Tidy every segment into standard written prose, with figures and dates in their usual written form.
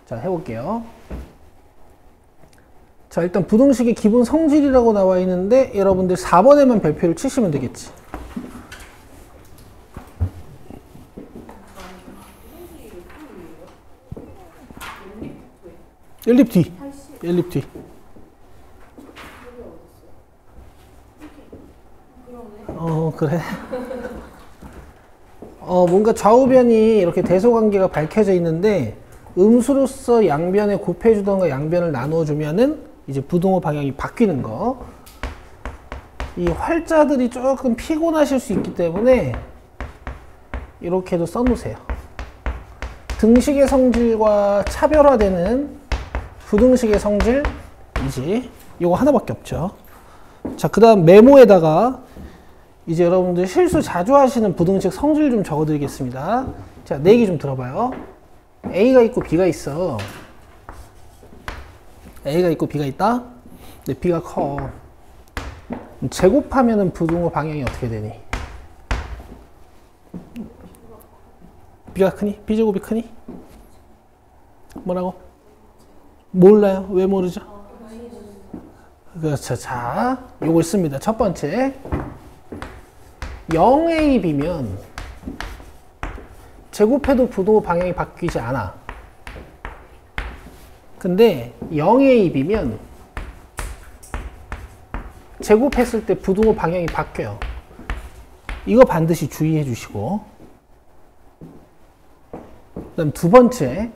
자, 해볼게요. 자, 일단 부등식의 기본 성질이라고 나와 있는데 여러분들 4번에만 별표를 치시면 되겠지. 연립 뒤. 연립 뒤. 그래. 뭔가 좌우변이 이렇게 대소관계가 밝혀져 있는데 음수로서 양변에 곱해주던가 양변을 나누어주면은 이제 부등호 방향이 바뀌는 거. 이 활자들이 조금 피곤하실 수 있기 때문에 이렇게도 써놓으세요. 등식의 성질과 차별화되는 부등식의 성질이지. 이거 하나밖에 없죠. 자, 그 다음 메모에다가 이제 여러분들 실수 자주 하시는 부등식 성질 좀 적어드리겠습니다. 자, 내 얘기 좀 들어봐요. A가 있고 B가 있어. A가 있고 B가 있다. 근데 B가 커. 제곱하면은 부등호 방향이 어떻게 되니? B가 크니? B제곱이 크니? 뭐라고? 몰라요. 왜 모르죠? 그렇죠. 자, 요거 있습니다. 첫 번째. 0AB면 제곱해도 부등호 방향이 바뀌지 않아. 근데 0AB면 제곱했을 때 부등호 방향이 바뀌어요. 이거 반드시 주의해 주시고. 그 다음 두 번째.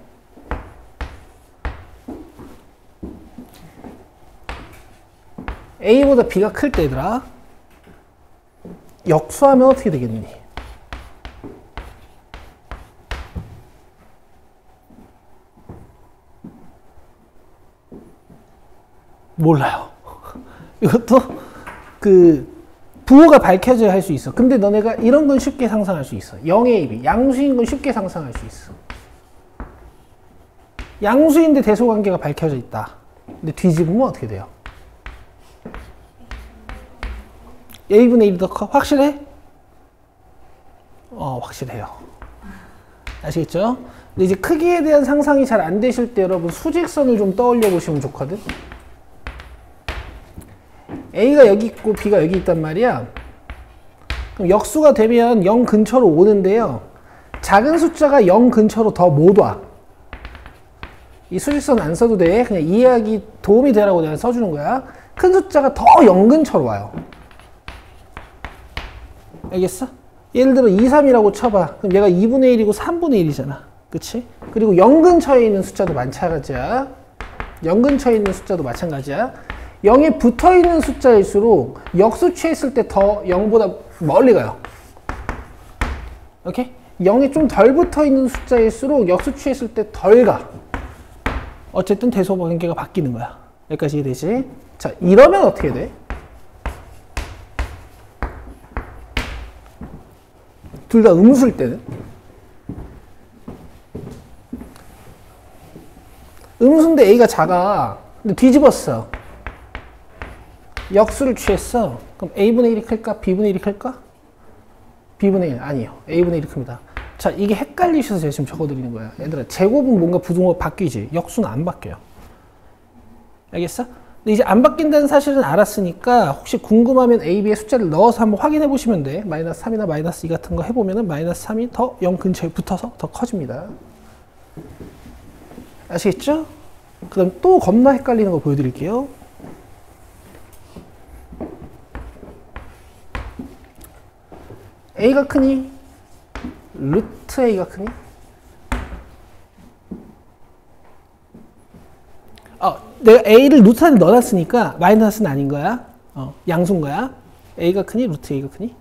A보다 B가 클 때 얘들아, 역수하면 어떻게 되겠니? 몰라요. 이것도 부호가 밝혀져야 할 수 있어. 근데 너네가 이런 건 쉽게 상상할 수 있어. 0AB, 양수인 건 쉽게 상상할 수 있어. 양수인데 대소관계가 밝혀져 있다. 근데 뒤집으면 어떻게 돼요? A분의 1이 더 커? 확실해? 확실해요. 아시겠죠? 근데 이제 크기에 대한 상상이 잘 안 되실 때 여러분 수직선을 좀 떠올려 보시면 좋거든? A가 여기 있고 B가 여기 있단 말이야. 그럼 역수가 되면 0 근처로 오는데요. 작은 숫자가 0 근처로 더 못 와. 이 수직선 안 써도 돼. 그냥 이해하기 도움이 되라고 내가 써주는 거야. 큰 숫자가 더 0 근처로 와요. 알겠어? 예를 들어 2, 3이라고 쳐봐. 그럼 얘가 2분의 1이고 3분의 1이잖아. 그치? 그리고 0 근처에 있는 숫자도 마찬가지야. 0 근처에 있는 숫자도 마찬가지야. 0에 붙어있는 숫자일수록 역수 취했을 때 더 0보다 멀리 가요. 오케이? 0에 좀 덜 붙어있는 숫자일수록 역수 취했을 때 덜 가. 어쨌든 대소관계가 바뀌는 거야. 여기까지 이해되지? 자, 이러면 어떻게 돼? 둘 다 음수일 때는? 음수인데 A가 작아. 근데 뒤집었어. 역수를 취했어. 그럼 A분의 1이 클까? B분의 1이 클까? B분의 1. 아니에요. A분의 1이 큽니다. 자, 이게 헷갈리셔서 제가 지금 적어드리는 거야. 얘들아, 제곱은 뭔가 부등호가 바뀌지. 역수는 안 바뀌어요. 알겠어? 근데 이제 안 바뀐다는 사실은 알았으니까 혹시 궁금하면 A, B의 숫자를 넣어서 한번 확인해 보시면 돼. 마이너스 3이나 마이너스 2 같은 거 해보면은 마이너스 3이 더 0 근처에 붙어서 더 커집니다. 아시겠죠? 그 다음 또 겁나 헷갈리는 거 보여드릴게요. A가 크니? 루트 A가 크니? 내가 A를 루트 안에 넣어놨으니까 마이너스는 아닌 거야. 양수인 거야. A가 크니? 루트 A가 크니?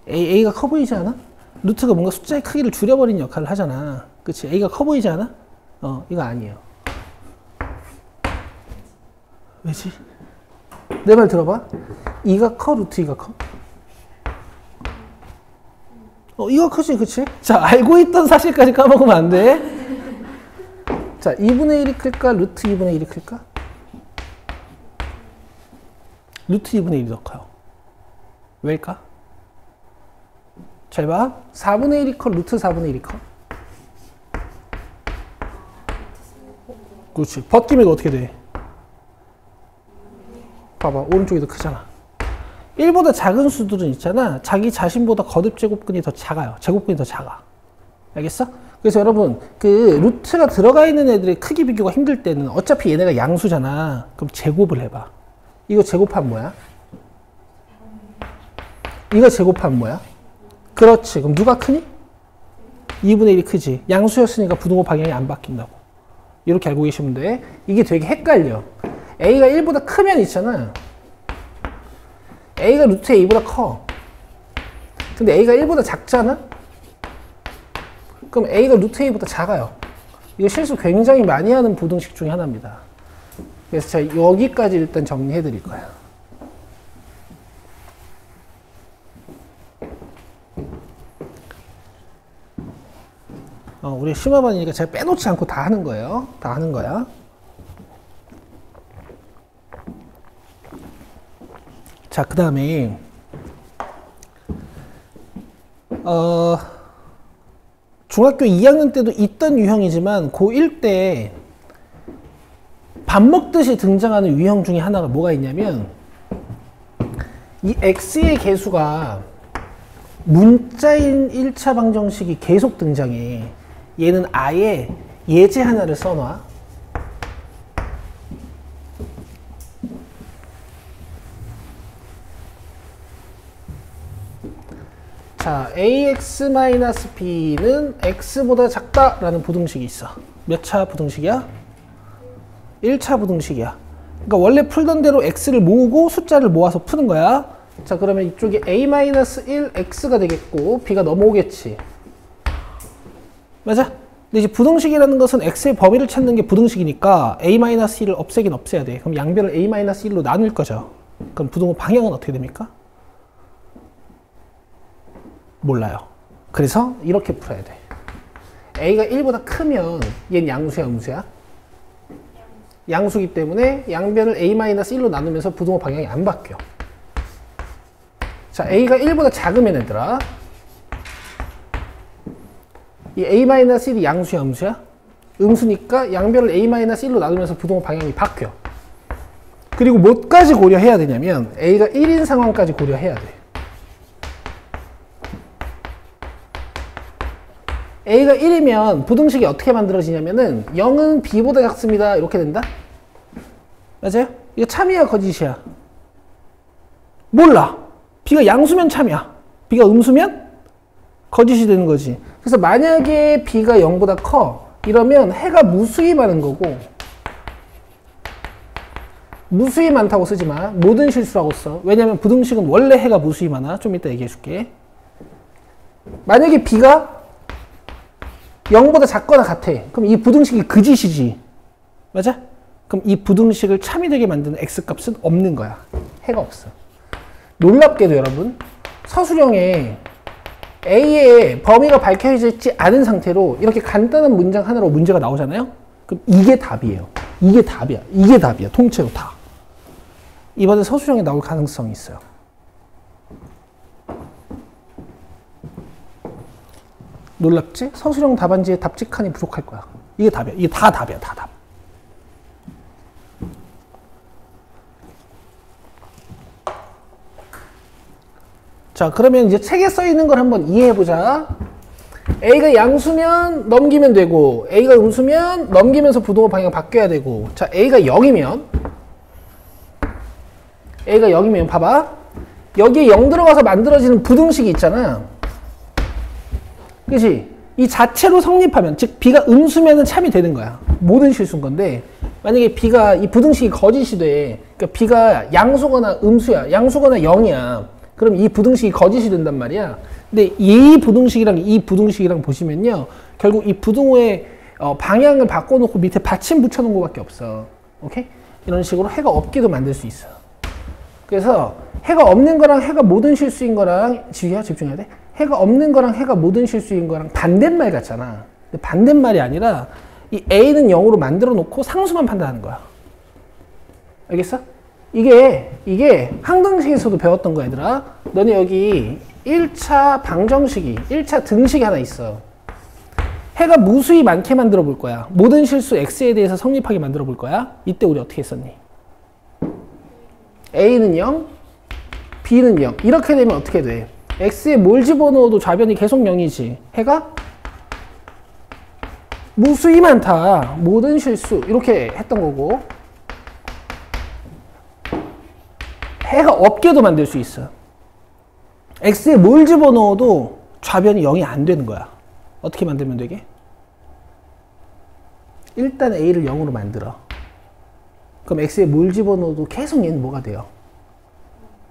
A가 커 보이지 않아? 루트가 뭔가 숫자의 크기를 줄여버리는 역할을 하잖아. 그치? A가 커 보이지 않아? 이거 아니에요. 왜지? 내 말 들어봐. 2가 커? 루트 2가 커? 이거 크지, 그치? 자, 알고 있던 사실까지 까먹으면 안 돼. 자, 2분의 1이 클까? 루트 2분의 1이 클까? 루트 2분의 1이 더 커요. 왜일까? 잘 봐. 4분의 1이 커? 루트 4분의 1이 커? 그렇지. 벗기면 어떻게 돼? 봐봐. 오른쪽이 더 크잖아. 1보다 작은 수들은 있잖아. 자기 자신보다 거듭 제곱근이 더 작아요. 제곱근이 더 작아. 알겠어? 그래서 여러분 그 루트가 들어가 있는 애들의 크기 비교가 힘들 때는 어차피 얘네가 양수잖아. 그럼 제곱을 해봐. 이거 제곱하면 뭐야? 이거 제곱하면 뭐야? 그렇지. 그럼 누가 크니? 2분의 1이 크지. 양수였으니까 부등호 방향이 안 바뀐다고. 이렇게 알고 계시면 돼. 이게 되게 헷갈려. A가 1보다 크면 있잖아. A가 루트 A보다 커. 근데 A가 1보다 작잖아? 그럼 A가 루트 A보다 작아요. 이거 실수 굉장히 많이 하는 부등식 중에 하나입니다. 그래서 제가 여기까지 일단 정리해 드릴 거예요. 우리 심화반이니까 제가 빼놓지 않고 다 하는 거예요. 다 하는 거야. 자, 그 다음에 중학교 2학년 때도 있던 유형이지만 고1 때 밥 먹듯이 등장하는 유형 중에 하나가 뭐가 있냐면 이 x의 개수가 문자인 1차 방정식이 계속 등장해. 얘는 아예 예제 하나를 써놔. 자, ax-b는 x보다 작다라는 부등식이 있어. 몇 차 부등식이야? 1차 부등식이야. 그러니까 원래 풀던 대로 x를 모으고 숫자를 모아서 푸는 거야. 자, 그러면 이쪽이 a-1x가 되겠고 b가 넘어오겠지. 맞아? 근데 이제 부등식이라는 것은 x의 범위를 찾는 게 부등식이니까 a-1을 없애긴 없애야 돼. 그럼 양변을 a-1로 나눌 거죠. 그럼 부등호 방향은 어떻게 됩니까? 몰라요. 그래서 이렇게 풀어야 돼. a가 1보다 크면 얘는 양수야, 음수야? 양수기 때문에 양변을 a-1로 나누면서 부등호 방향이 안 바뀌어. 자, a가 1보다 작으면 얘들아, 이 a-1이 양수야, 음수야? 음수니까 양변을 a-1로 나누면서 부등호 방향이 바뀌어. 그리고 뭐까지 고려해야 되냐면 a가 1인 상황까지 고려해야 돼. a가 1이면 부등식이 어떻게 만들어지냐면은 0은 b보다 작습니다. 이렇게 된다? 맞아요? 이거 참이야, 거짓이야? 몰라. b가 양수면 참이야. b가 음수면 거짓이 되는 거지. 그래서 만약에 b가 0보다 커 이러면 해가 무수히 많은 거고, 무수히 많다고 쓰지 마. 모든 실수라고 써. 왜냐면 부등식은 원래 해가 무수히 많아. 좀 이따 얘기해 줄게. 만약에 b가 0보다 작거나 같아. 그럼 이 부등식이 거짓이지. 맞아? 그럼 이 부등식을 참이 되게 만드는 x값은 없는 거야. 해가 없어. 놀랍게도 여러분, 서술형에 A의 범위가 밝혀져 있지 않은 상태로 이렇게 간단한 문장 하나로 문제가 나오잖아요? 그럼 이게 답이에요. 이게 답이야. 이게 답이야. 통째로 다. 이번에 서술형에 나올 가능성이 있어요. 놀랍지? 서술형 답안지에 답직한이 부족할 거야. 이게 답이야. 이게 다 답이야. 다 답. 자, 그러면 이제 책에 써 있는 걸 한번 이해해 보자. A가 양수면 넘기면 되고, A가 음수면 넘기면서 부등호 방향 바뀌어야 되고, 자, A가 0이면 봐봐. 여기에 0 들어가서 만들어지는 부등식이 있잖아. 그치? 이 자체로 성립하면, 즉 B가 음수면은 참이 되는 거야. 모든 실수인 건데, 만약에 B가 이 부등식이 거짓이 돼. 그러니까 B가 양수거나 음수야. 양수거나 0이야. 그럼 이 부등식이 거짓이 된단 말이야. 근데 이 부등식이랑 이 부등식이랑 보시면요, 결국 이 부등호의 방향을 바꿔놓고 밑에 받침 붙여놓은 것밖에 없어. 오케이? 이런 식으로 해가 없게도 만들 수 있어. 그래서 해가 없는 거랑 해가 모든 실수인 거랑, 지휘야, 집중해야 돼. 해가 없는 거랑 해가 모든 실수인 거랑 반대말 같잖아. 근데 반대말이 아니라 이 A는 0으로 만들어 놓고 상수만 판단하는 거야. 알겠어? 이게 항등식에서도 배웠던 거, 얘들아. 너네 여기 1차 방정식이, 1차 등식이 하나 있어. 해가 무수히 많게 만들어 볼 거야. 모든 실수 x에 대해서 성립하게 만들어 볼 거야. 이때 우리 어떻게 했었니? a는 0, b는 0. 이렇게 되면 어떻게 돼? x에 뭘 집어넣어도 좌변이 계속 0이지. 해가 무수히 많다. 모든 실수. 이렇게 했던 거고. 해가 없게도 만들 수 있어. x에 뭘 집어넣어도 좌변이 0이 안 되는 거야. 어떻게 만들면 되게? 일단 a를 0으로 만들어. 그럼 x에 뭘 집어넣어도 계속 얘는 뭐가 돼요?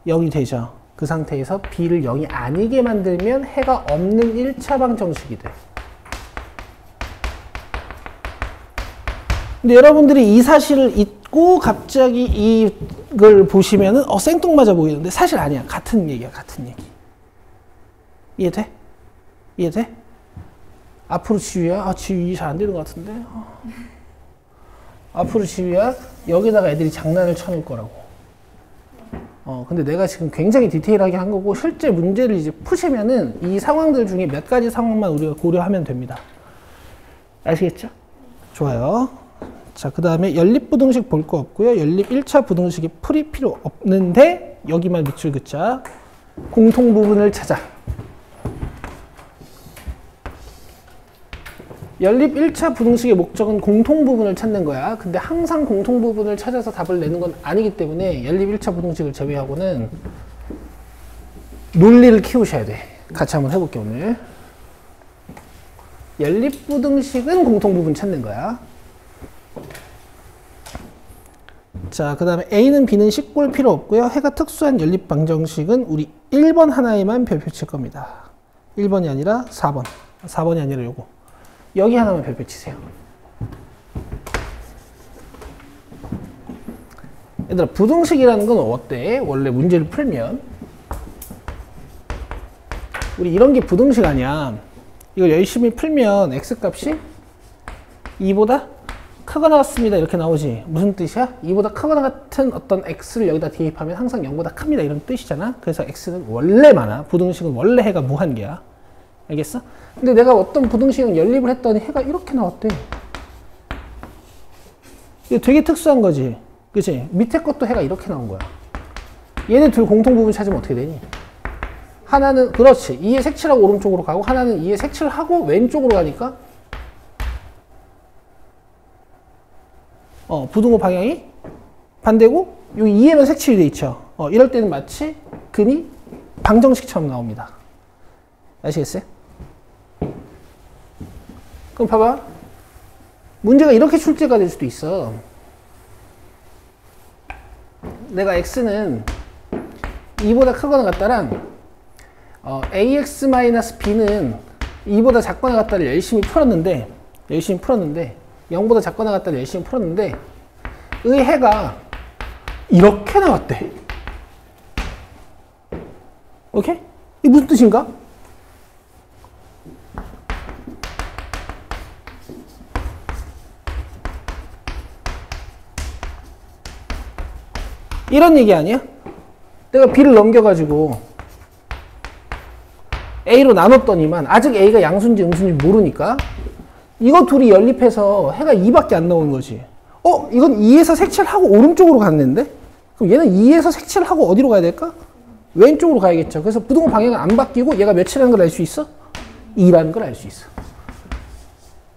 0이 되죠. 그 상태에서 b를 0이 아니게 만들면 해가 없는 1차방 정식이 돼. 근데 여러분들이 이 사실을 잊고 갑자기 이걸 보시면은 생뚱맞아 보이는데 사실 아니야. 같은 얘기야. 같은 얘기. 이해돼? 이해돼? 앞으로 지휘야? 지휘 잘 안 되는 것 같은데? 앞으로 지휘야? 여기다가 애들이 장난을 쳐놓을 거라고. 근데 내가 지금 굉장히 디테일하게 한 거고, 실제 문제를 이제 푸시면은 이 상황들 중에 몇 가지 상황만 우리가 고려하면 됩니다. 아시겠죠? 좋아요. 자, 그 다음에 연립부등식 볼 거 없고요. 연립 1차 부등식이 풀이 필요 없는데, 여기만 밑줄 긋자. 공통부분을 찾아. 연립 1차 부등식의 목적은 공통부분을 찾는 거야. 근데 항상 공통부분을 찾아서 답을 내는 건 아니기 때문에 연립 1차 부등식을 제외하고는 논리를 키우셔야 돼. 같이 한번 해볼게, 오늘. 연립 부등식은 공통부분 찾는 거야. 자, 그 다음에 A는 B는 식볼 필요 없고요. 해가 특수한 연립 방정식은 우리 1번 하나에만 별표 칠 겁니다. 1번이 아니라 4번. 4번이 아니라 요거. 여기 하나만 별표 치세요. 얘들아, 부등식이라는 건 어때? 원래 문제를 풀면 우리 이런 게 부등식 아니야. 이거 열심히 풀면 x값이 2보다 크거나 같습니다. 이렇게 나오지. 무슨 뜻이야? 2보다 크거나 같은 어떤 x를 여기다 대입하면 항상 0보다 큽니다. 이런 뜻이잖아. 그래서 x는 원래 많아. 부등식은 원래 해가 무한계야. 알겠어? 근데 내가 어떤 부등식을 연립을 했더니 해가 이렇게 나왔대. 이거 되게 특수한 거지. 그치? 밑에 것도 해가 이렇게 나온 거야. 얘네 둘 공통부분 찾으면 어떻게 되니? 하나는, 그렇지. 2의 색칠하고 오른쪽으로 가고, 하나는 2의 색칠하고 왼쪽으로 가니까, 부등호 방향이 반대고, 여기 2에만 색칠이 돼 있죠. 이럴 때는 마치 근이 방정식처럼 나옵니다. 아시겠어요? 그럼 봐봐. 문제가 이렇게 출제가 될 수도 있어. 내가 x는 2보다 크거나 같다랑 ax-b는 2보다 작거나 같다를 열심히 풀었는데 0보다 작거나 같다를 열심히 풀었는데 의 해가 이렇게 나왔대. 오케이? 이게 무슨 뜻인가? 이런 얘기 아니야? 내가 b를 넘겨가지고 a로 나눴더니만 아직 a가 양수인지 음수인지 모르니까 이거 둘이 연립해서 해가 2밖에 안 나오는 거지. 이건 2에서 색칠하고 오른쪽으로 갔는데? 그럼 얘는 2에서 색칠하고 어디로 가야 될까? 왼쪽으로 가야겠죠. 그래서 부등호 방향은 안 바뀌고 얘가 몇이라는 걸 알 수 있어? 2라는 걸 알 수 있어.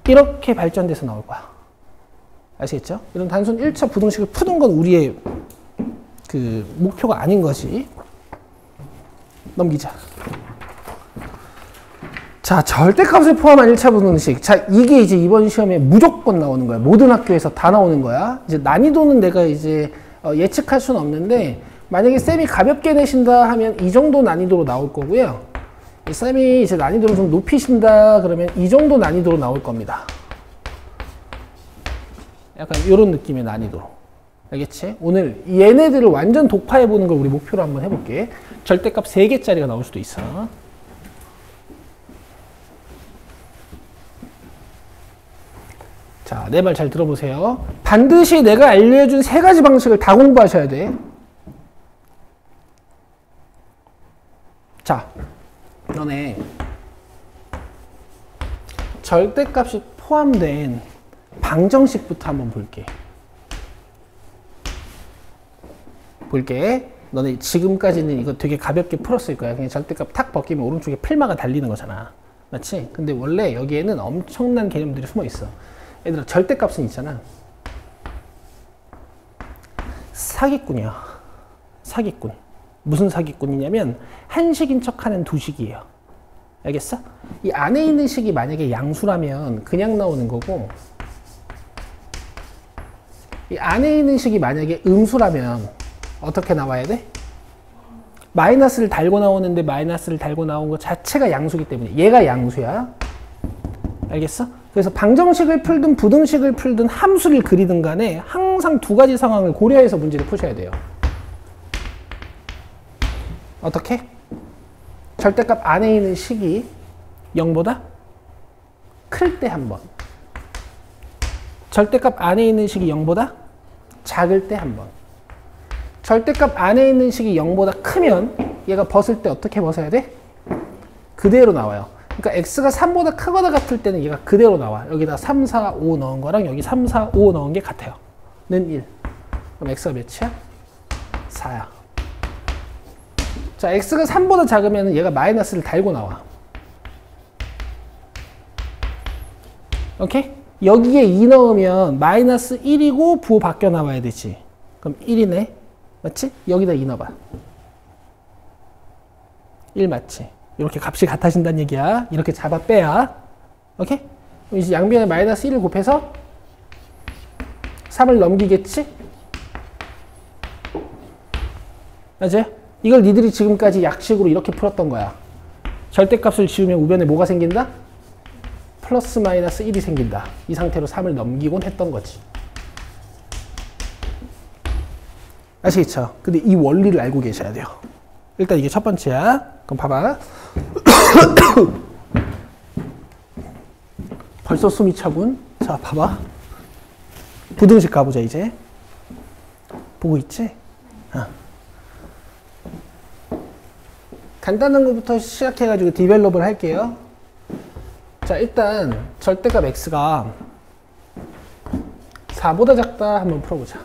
이렇게 발전돼서 나올 거야. 아시겠죠? 이런 단순 1차 부등식을 푸는 건 우리의 그 목표가 아닌 것이. 넘기자. 자, 절대값을 포함한 1차 부등식. 자, 이게 이제 이번 시험에 무조건 나오는 거야. 모든 학교에서 다 나오는 거야. 이제 난이도는 내가 이제 예측할 수는 없는데, 만약에 쌤이 가볍게 내신다 하면 이 정도 난이도로 나올 거고요. 쌤이 이제 난이도를 좀 높이신다 그러면 이 정도 난이도로 나올 겁니다. 약간 이런 느낌의 난이도로. 알겠지? 오늘 얘네들을 완전 독파해보는 걸 우리 목표로 한번 해볼게. 절대값 3개짜리가 나올 수도 있어. 자, 내 말 잘 들어보세요. 반드시 내가 알려준 3가지 방식을 다 공부하셔야 돼. 자, 너네 절대값이 포함된 방정식부터 한번 볼게. 너네 지금까지는 이거 되게 가볍게 풀었을 거야. 그냥 절대값 탁 벗기면 오른쪽에 필마가 달리는 거잖아. 맞지? 근데 원래 여기에는 엄청난 개념들이 숨어 있어. 얘들아, 절대값은 있잖아. 사기꾼이야. 사기꾼. 무슨 사기꾼이냐면 한식인 척하는 두식이에요. 알겠어? 이 안에 있는 식이 만약에 양수라면 그냥 나오는 거고, 이 안에 있는 식이 만약에 음수라면 어떻게 나와야 돼? 마이너스를 달고 나오는데 마이너스를 달고 나온 것 자체가 양수기 때문에 얘가 양수야. 알겠어? 그래서 방정식을 풀든 부등식을 풀든 함수를 그리든 간에 항상 두 가지 상황을 고려해서 문제를 푸셔야 돼요. 어떻게? 절대값 안에 있는 식이 0보다 클 때 한 번. 절대값 안에 있는 식이 0보다 작을 때 한 번. 절대값 안에 있는 식이 0보다 크면 얘가 벗을 때 어떻게 벗어야 돼? 그대로 나와요. 그러니까 x가 3보다 크거나 같을 때는 얘가 그대로 나와. 여기다 3, 4, 5 넣은 거랑 여기 3, 4, 5 넣은 게 같아요. 는 1. 그럼 x가 몇이야? 4야. 자, x가 3보다 작으면 얘가 마이너스를 달고 나와. 오케이? 여기에 2 넣으면 마이너스 1이고 부호 바뀌어 나와야 되지. 그럼 1이네. 맞지? 여기다 2 넣어봐. 1 맞지? 이렇게 값이 같아진다는 얘기야. 이렇게 잡아 빼야. 오케이? 그럼 이제 양변에 마이너스 1을 곱해서 3을 넘기겠지? 맞아요? 이걸 니들이 지금까지 약식으로 이렇게 풀었던 거야. 절대값을 지우면 우변에 뭐가 생긴다? 플러스 마이너스 1이 생긴다. 이 상태로 3을 넘기곤 했던 거지. 아시겠죠? 근데 이 원리를 알고 계셔야 돼요. 일단 이게 첫 번째야. 그럼 봐봐. 벌써 숨이 차군. 자, 봐봐. 부등식 가보자, 이제. 보고 있지? 간단한 것부터 시작해가지고 디벨롭을 할게요. 자, 일단 절대값 x가 4보다 작다 한번 풀어보자.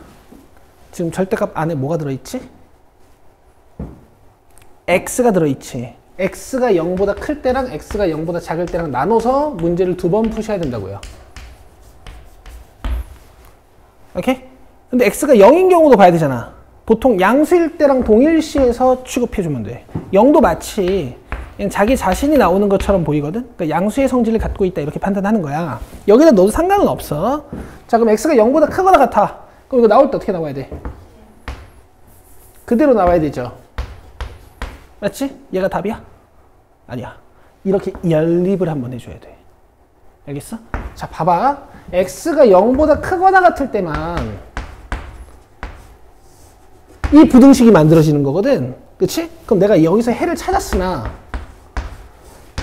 지금 절대값 안에 뭐가 들어있지? x가 들어있지. x가 0보다 클 때랑 x가 0보다 작을 때랑 나눠서 문제를 2번 푸셔야 된다고요. 오케이? 근데 x가 0인 경우도 봐야 되잖아. 보통 양수일 때랑 동일시해서 취급해주면 돼. 0도 마치 자기 자신이 나오는 것처럼 보이거든? 그러니까 양수의 성질을 갖고 있다 이렇게 판단하는 거야. 여기다 넣어도 상관은 없어. 자, 그럼 x가 0보다 크거나 같아. 그럼 이거 나올 때 어떻게 나와야 돼? 그대로 나와야 되죠. 맞지? 얘가 답이야? 아니야. 이렇게 연립을 한번 해줘야 돼. 알겠어? 자, 봐봐. x가 0보다 크거나 같을 때만 이 부등식이 만들어지는 거거든. 그치? 그럼 내가 여기서 해를 찾았으나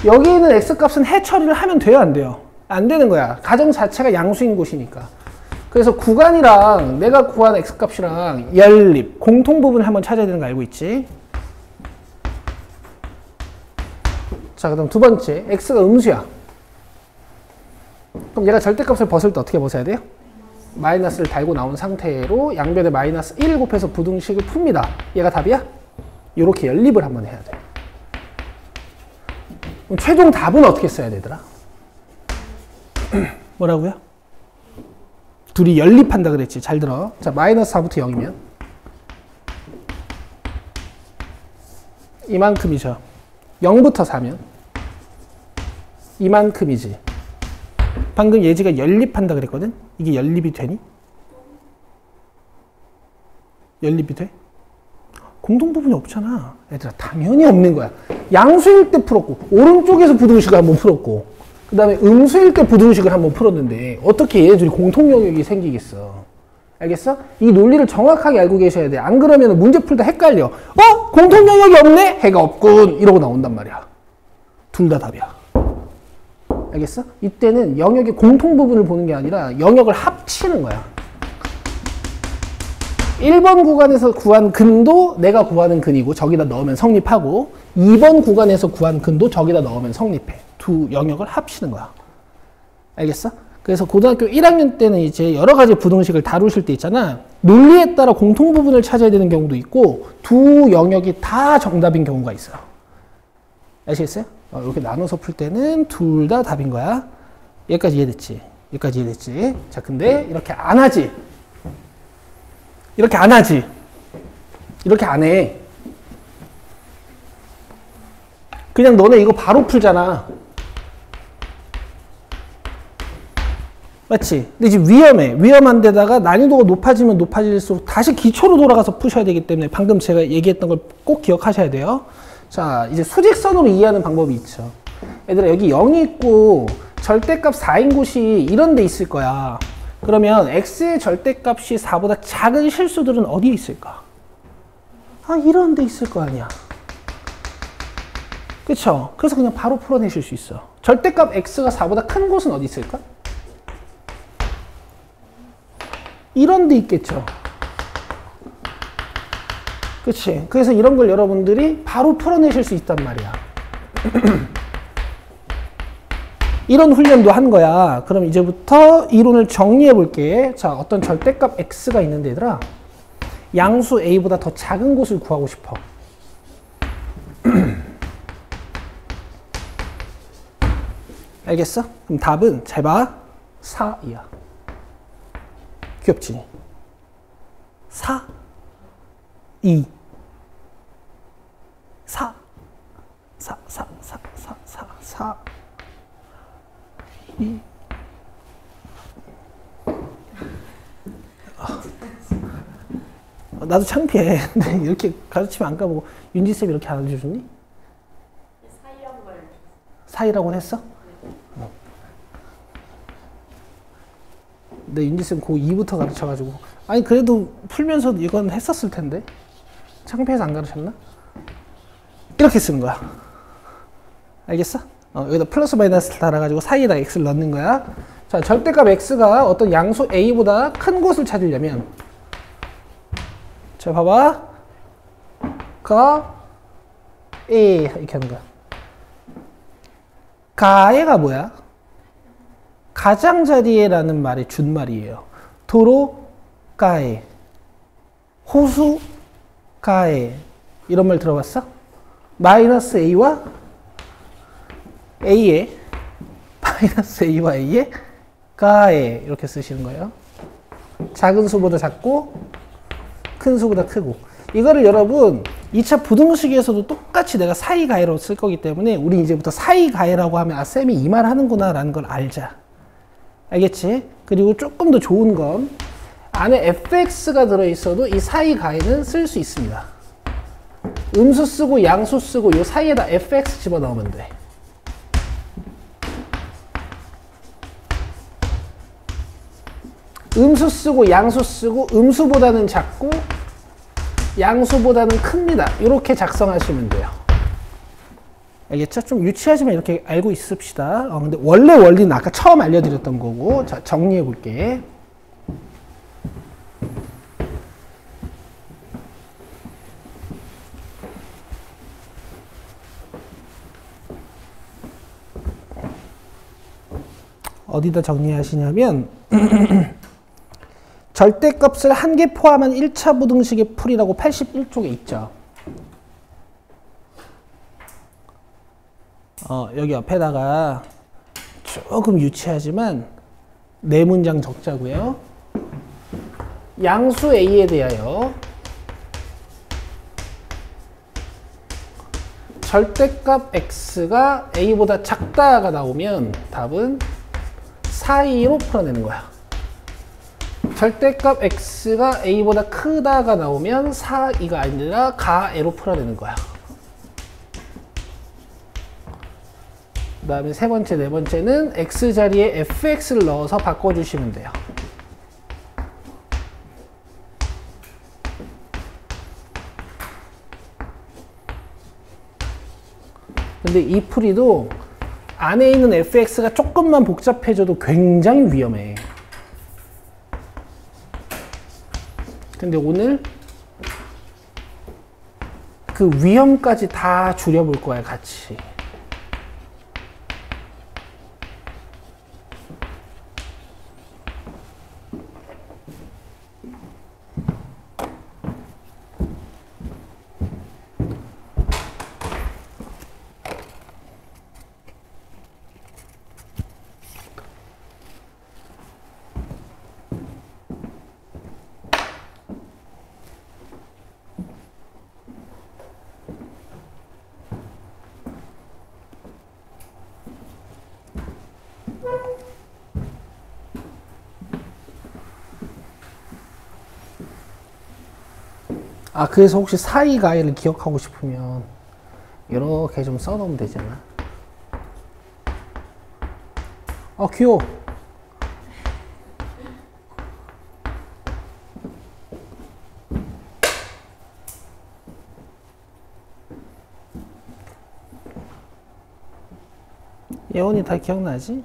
여기 있는 x값은 해 처리를 하면 돼요, 안 돼요? 안 되는 거야. 가정 자체가 양수인 곳이니까. 그래서 구간이랑 내가 구한 x값이랑 연립, 공통부분을 한번 찾아야 되는 거 알고 있지? 자, 그 다음 두 번째. x가 음수야. 그럼 얘가 절대값을 벗을 때 어떻게 벗어야 돼요? 마이너스를 달고 나온 상태로 양변에 마이너스 1 곱해서 부등식을 풉니다. 얘가 답이야? 이렇게 연립을 한번 해야 돼. 그럼 최종 답은 어떻게 써야 되더라? 뭐라고요? 둘이 연립한다 그랬지. 잘 들어. 자, 마이너스 4부터 0이면 이만큼이죠. 0부터 4면 이만큼이지. 방금 예지가 연립한다 그랬거든? 이게 연립이 되니? 연립이 돼? 공통부분이 없잖아. 얘들아, 당연히 없는 거야. 양수일 때 풀었고, 오른쪽에서 부등식을 한번 풀었고, 그 다음에 음수일 때 부등식을 한번 풀었는데 어떻게 얘네들이 공통 영역이 생기겠어? 알겠어? 이 논리를 정확하게 알고 계셔야 돼. 안 그러면 문제 풀다 헷갈려. 공통 영역이 없네? 해가 없군. 이러고 나온단 말이야. 둘 다 답이야. 알겠어? 이때는 영역의 공통 부분을 보는 게 아니라 영역을 합치는 거야. 1번 구간에서 구한 근도 내가 구하는 근이고 저기다 넣으면 성립하고 2번 구간에서 구한 근도 저기다 넣으면 성립해. 두 영역을 합치는 거야. 알겠어? 그래서 고등학교 1학년 때는 이제 여러 가지 부등식을 다루실 때 있잖아. 논리에 따라 공통 부분을 찾아야 되는 경우도 있고 두 영역이 다 정답인 경우가 있어요. 아시겠어요? 이렇게 나눠서 풀 때는 둘 다 답인 거야. 여기까지 이해됐지? 여기까지 이해됐지? 자, 근데 이렇게 안 하지? 이렇게 안 하지? 이렇게 안 해. 그냥 너네 이거 바로 풀잖아. 맞지? 근데 지금 위험해. 위험한 데다가 난이도가 높아지면 높아질수록 다시 기초로 돌아가서 푸셔야 되기 때문에 방금 제가 얘기했던 걸 꼭 기억하셔야 돼요. 자, 이제 수직선으로 이해하는 방법이 있죠. 얘들아, 여기 0이 있고 절대값 4인 곳이 이런 데 있을 거야. 그러면 x의 절대값이 4보다 작은 실수들은 어디에 있을까? 아, 이런 데 있을 거 아니야. 그쵸? 그래서 그냥 바로 풀어내실 수 있어. 절대값 x가 4보다 큰 곳은 어디 있을까? 이런 데 있겠죠. 그치? 그래서 이런 걸 여러분들이 바로 풀어내실 수 있단 말이야. 이런 훈련도 한 거야. 그럼 이제부터 이론을 정리해 볼게. 자, 어떤 절대값 x가 있는데 얘들아, 양수 a보다 더 작은 곳을 구하고 싶어. 알겠어? 그럼 답은 잘 봐. 4이야. 귀엽지? 4, 2, 4, 4, 4, 4, 4, 4, 4, 2. 나도 창피해. 이렇게 가르치면 안 까보고. 윤지쌤이 이렇게 안 알려줬니? 4이라고 했어? 내 윤지쌤 고2부터 가르쳐가지고. 아니, 그래도 풀면서 이건 했었을 텐데. 창피해서 안 가르쳤나? 이렇게 쓰는 거야. 알겠어? 여기다 플러스 마이너스를 달아가지고 사이에다 x를 넣는 거야. 자, 절대값 x가 어떤 양수 a보다 큰 곳을 찾으려면, 자, 봐봐. A 이렇게 하는 거야. 가에가 뭐야? 가장자리에라는 말의 준말이에요. 도로 가에, 호수 가에, 이런 말 들어봤어? 마이너스 a와 a에, 마이너스 a와 a에 가에, 이렇게 쓰시는 거예요. 작은 수보다 작고 큰 수보다 크고. 이거를 여러분 2차 부등식에서도 똑같이 내가 사이가해로 쓸 거기 때문에 우리 이제부터 사이가해라고 하면 아, 쌤이 이 말 하는구나 라는 걸 알자. 알겠지? 그리고 조금 더 좋은 건 안에 fx가 들어있어도 이 사이가해는 쓸 수 있습니다. 음수 쓰고 양수 쓰고 이 사이에다 fx 집어넣으면 돼. 음수 쓰고 양수 쓰고 음수보다는 작고 양수보다는 큽니다. 이렇게 작성하시면 돼요. 알겠죠? 좀 유치하지만 이렇게 알고 있읍시다. 근데 원래 원리는 아까 처음 알려드렸던 거고. 자, 정리해 볼게. 어디다 정리하시냐면 절대값을 한 개 포함한 1차 부등식의 풀이라고 81쪽에 있죠. 여기 옆에다가 조금 유치하지만 네 문장 적자고요. 양수 A에 대하여 절대값 X가 A보다 작다가 나오면 답은 4,2로 풀어내는 거야. 절대값 x가 a보다 크다가 나오면 4,2가 아니라 가에로 풀어내는 거야. 그 다음에 세 번째, 네 번째는 x 자리에 fx를 넣어서 바꿔주시면 돼요. 근데 이 풀이도 안에 있는 fx가 조금만 복잡해져도 굉장히 위험해. 근데 오늘 그 위험까지 다 줄여볼 거야, 같이. 아, 그래서 혹시 사이가이를 기억하고 싶으면 이렇게 좀 써놓으면 되잖아. 귀여워. 예원이 다 기억나지?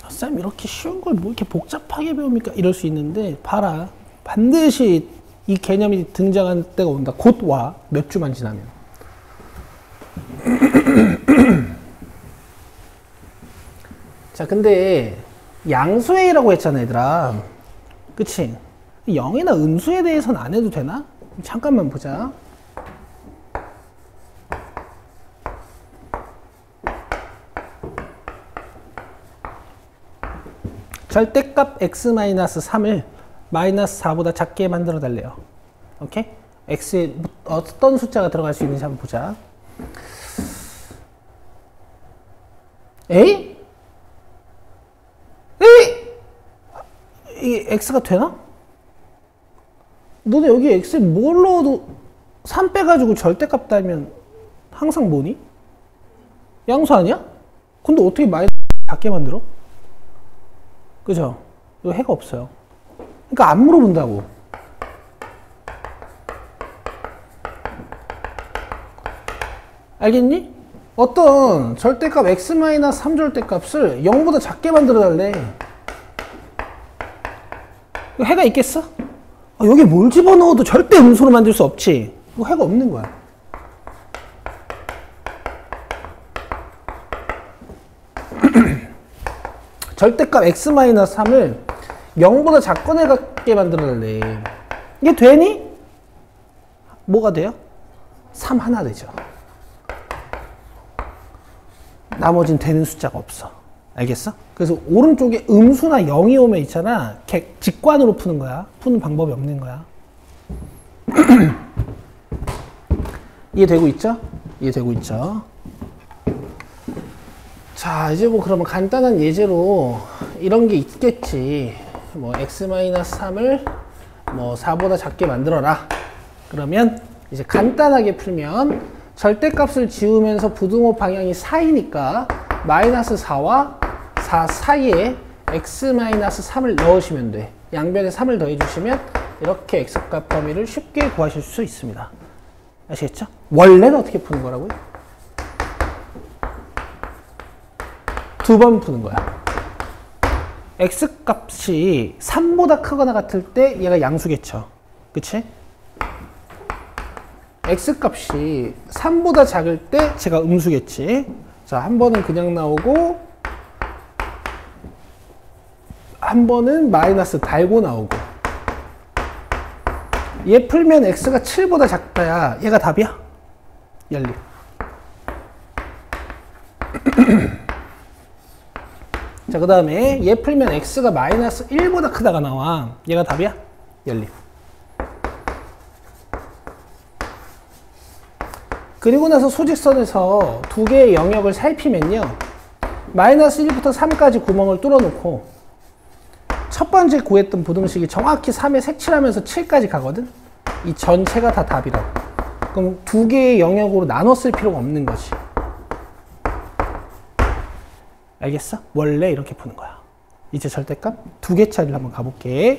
쌤 이렇게 쉬운 걸 뭐 이렇게 복잡하게 배웁니까? 이럴 수 있는데 봐라. 반드시 이 개념이 등장할 때가 온다. 곧 와. 몇 주만 지나면. 자, 근데 양수회라고 했잖아, 얘들아. 그치? 영이나 음수에 대해서는 안 해도 되나? 잠깐만 보자. 절대값 x-3을 마이너스 4보다 작게 만들어 달래요. 오케이? x에 어떤 숫자가 들어갈 수 있는지 한번 보자. 에이? 이게 x가 되나? 너네 여기 x에 뭘 넣어도 3 빼가지고 절대값 달면 항상 뭐니? 양수 아니야? 근데 어떻게 마이너스 작게 만들어? 그죠? 이거 해가 없어요. 그러니까 안 물어본다고. 알겠니? 어떤 절대값 x-3 절대값을 0보다 작게 만들어 달래. 해가 있겠어? 여기 뭘 집어넣어도 절대 음수로 만들 수 없지. 이거 해가 없는 거야. 절대값 x-3을 0보다 작게 만들어달래. 이게 되니? 뭐가 돼요? 3 하나 되죠. 나머지는 되는 숫자가 없어. 알겠어? 그래서 오른쪽에 음수나 0이 오면 있잖아. 직관으로 푸는 거야. 푸는 방법이 없는 거야. 이해되고 있죠? 이해되고 있죠? 자, 이제 뭐 그러면 간단한 예제로 이런 게 있겠지. 뭐 x-3을 뭐 4보다 작게 만들어라. 그러면 이제 간단하게 풀면 절대값을 지우면서 부등호 방향이 4이니까 마이너스 4와 4 사이에 x-3을 넣으시면 돼. 양변에 3을 더해주시면 이렇게 x값 범위를 쉽게 구하실 수 있습니다. 아시겠죠? 원래는 어떻게 푸는 거라고요? 두 번 푸는 거야. x값이 3보다 크거나 같을 때 얘가 양수겠죠. 그치? x값이 3보다 작을 때 제가 음수겠지. 자, 한 번은 그냥 나오고 한 번은 마이너스 달고 나오고. 얘 풀면 x가 7보다 작다야. 얘가 답이야. 연립. 자, 그 다음에 얘 풀면 x가 마이너스 1보다 크다가 나와. 얘가 답이야? 연립. 그리고 나서 소직선에서 두 개의 영역을 살피면요. 마이너스 1부터 3까지 구멍을 뚫어놓고 첫 번째 구했던 부등식이 정확히 3에 색칠하면서 7까지 가거든? 이 전체가 다 답이라고. 그럼 두 개의 영역으로 나눠 쓸 필요가 없는 거지. 알겠어? 원래 이렇게 푸는 거야. 이제 절대값 두 개 차이를 한번 가볼게.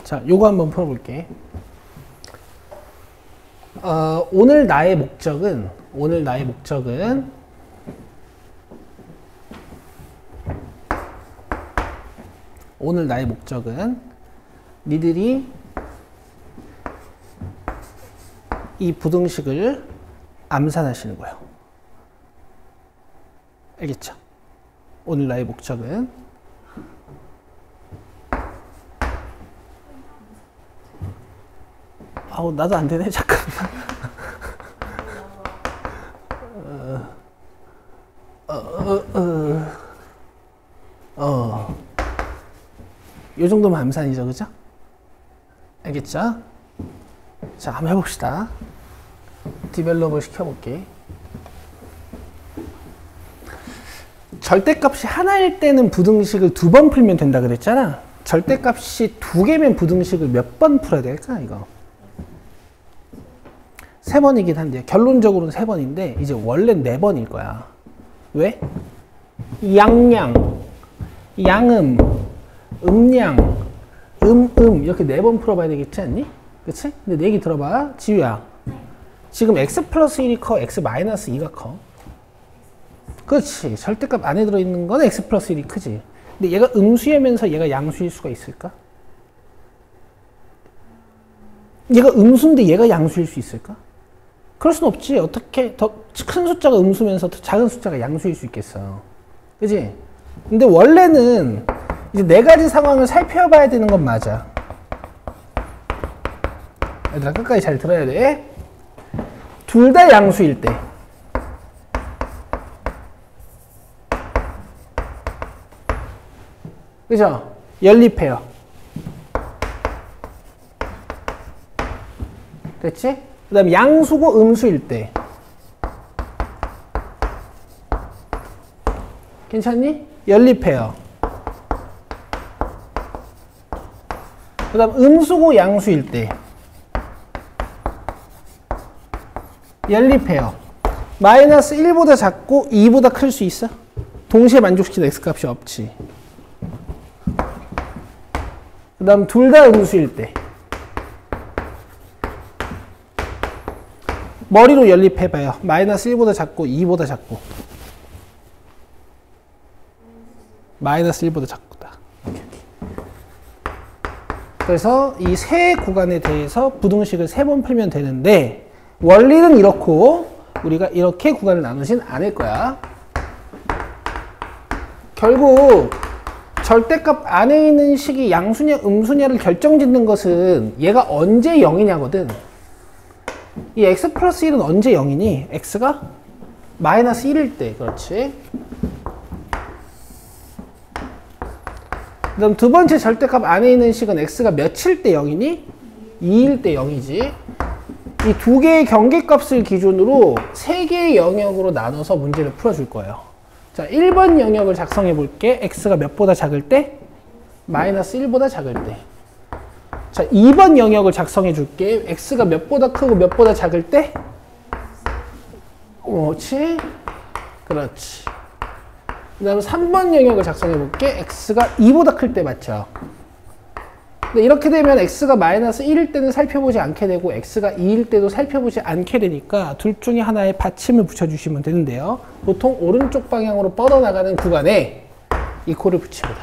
자, 요거 한번 풀어볼게. 오늘 나의 목적은 니들이 이 부등식을 암산하시는 거예요. 알겠죠? 오늘 나의 목적은. 아우, 나도 안 되네. 잠깐만. 요 정도면 암산이죠, 그죠? 알겠죠? 자, 한번 해봅시다. 디벨롭을 시켜볼게. 절대값이 하나일 때는 부등식을 2번 풀면 된다 그랬잖아. 절대값이 2개면 부등식을 몇 번 풀어야 될까, 이거? 3번이긴 한데, 결론적으로는 3번인데, 이제 원래는 4번일 거야. 왜? 양양, 양음, 음양, 이렇게 4번 풀어봐야 되겠지 않니? 그치? 근데 내 얘기 들어봐. 지우야. 지금 x 플러스 1이 커, x 마이너스 2가 커. 그렇지. 절대값 안에 들어있는 건 x 플러스 1이 크지. 근데 얘가 음수이면서 얘가 양수일 수가 있을까? 얘가 음수인데 얘가 양수일 수 있을까? 그럴 순 없지. 어떻게 더 큰 숫자가 음수면서 더 작은 숫자가 양수일 수 있겠어. 그지? 근데 원래는 이제 4가지 상황을 살펴봐야 되는 건 맞아. 얘들아, 끝까지 잘 들어야 돼. 둘 다 양수일 때. 그죠? 연립해요. 됐지? 그 다음에 양수고 음수일 때. 괜찮니? 연립해요. 그 다음 음수고 양수일 때. 연립해요. 마이너스 1보다 작고 2보다 클 수 있어? 동시에 만족시키는 x값이 없지. 그 다음 둘 다 음수일 때. 머리로 연립해봐요. 마이너스 1보다 작고 2보다 작고. 마이너스 1보다 작다. 그래서 이 세 구간에 대해서 부등식을 3번 풀면 되는데 원리는 이렇고 우리가 이렇게 구간을 나누진 않을 거야. 결국 절대값 안에 있는 식이 양수냐 음수냐를 결정짓는 것은 얘가 언제 0이냐거든. 이 x 플러스 1은 언제 0이니? x가 마이너스 1일 때. 그렇지. 그 다음 두 번째 절대값 안에 있는 식은 x가 몇일 때 0이니? 2일 때 0이지. 이 두 개의 경계값을 기준으로 세 개의 영역으로 나눠서 문제를 풀어줄 거예요. 자, 1번 영역을 작성해 볼게. x가 몇보다 작을 때? 마이너스 1보다 작을 때. 자, 2번 영역을 작성해 줄게. x가 몇보다 크고 몇보다 작을 때? 그렇지. 그렇지. 그 다음에 3번 영역을 작성해 볼게. x가 2보다 클 때 맞죠? 근데 이렇게 되면 x가 마이너스 1일 때는 살펴보지 않게 되고 x가 2일 때도 살펴보지 않게 되니까 둘 중에 하나에 받침을 붙여주시면 되는데요. 보통 오른쪽 방향으로 뻗어나가는 구간에 이 코를 붙입니다.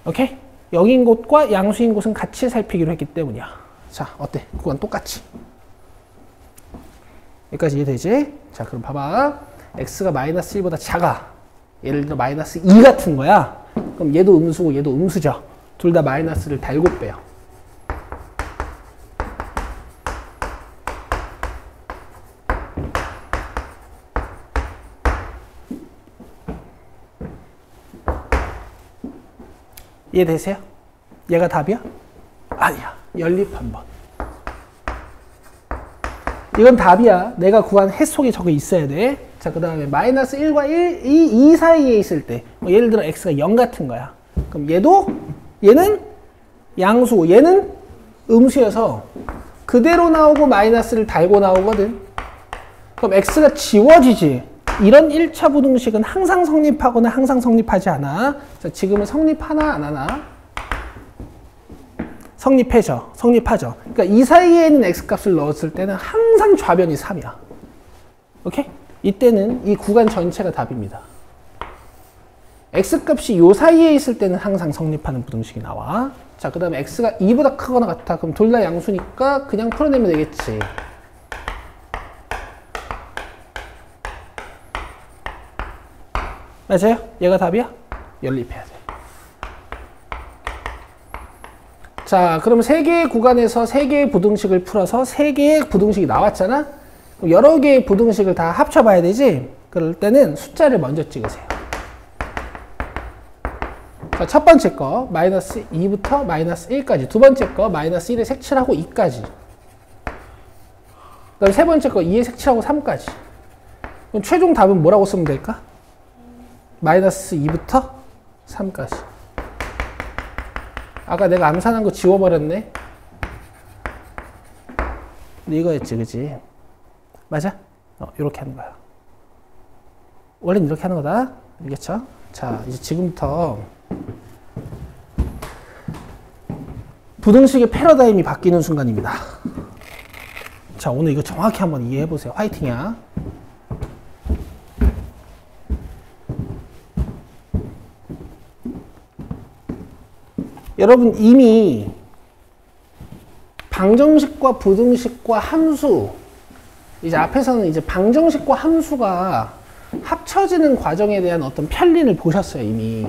오케이? 0인 곳과 양수인 곳은 같이 살피기로 했기 때문이야. 자, 어때? 구간 똑같이. 여기까지 이해되지? 자, 그럼 봐봐. x가 마이너스 1보다 작아. 예를 들어 마이너스 2 같은 거야. 그럼 얘도 음수고 얘도 음수죠. 둘 다 마이너스를 달고 빼요. 이해되세요? 얘가 답이야? 아니야. 연립 한번. 이건 답이야. 내가 구한 해 속에 저거 있어야 돼. 자, 그 다음에 마이너스 1과 2 사이에 있을 때 뭐 예를 들어 x가 0 같은 거야. 그럼 얘는 양수고 얘는 음수여서 그대로 나오고 마이너스를 달고 나오거든. 그럼 x가 지워지지. 이런 1차 부등식은 항상 성립하거나 항상 성립하지 않아. 자, 지금은 성립하나 안 하나? 성립하죠. 그러니까 이 사이에 있는 x값을 넣었을 때는 항상 좌변이 3이야. 오케이? 이때는 이 구간 전체가 답입니다. x값이 요 사이에 있을 때는 항상 성립하는 부등식이 나와. 자, 그 다음에 x가 2보다 크거나 같아. 그럼 둘 다 양수니까 그냥 풀어내면 되겠지. 맞아요? 얘가 답이야? 연립해야 돼. 자, 그럼 3개의 구간에서 3개의 부등식을 풀어서 3개의 부등식이 나왔잖아? 그럼 여러 개의 부등식을 다 합쳐봐야 되지? 그럴 때는 숫자를 먼저 찍으세요. 자, 첫 번째 거 마이너스 2부터 마이너스 1까지, 두 번째 거 마이너스 1에 색칠하고 2까지, 그 다음 세 번째 거 2에 색칠하고 3까지. 그럼 최종 답은 뭐라고 쓰면 될까? 마이너스 2부터 3까지. 아까 내가 암산한 거 지워버렸네. 근데 이거였지, 그치? 맞아? 이렇게 하는 거야. 원래는 이렇게 하는 거다. 알겠죠? 자, 이제 지금부터 부등식의 패러다임이 바뀌는 순간입니다. 자, 오늘 이거 정확히 한번 이해해보세요. 화이팅이야. 여러분 이미 방정식과 부등식과 함수, 이제 앞에서는 이제 방정식과 함수가 합쳐지는 과정에 대한 어떤 편리를 보셨어요, 이미.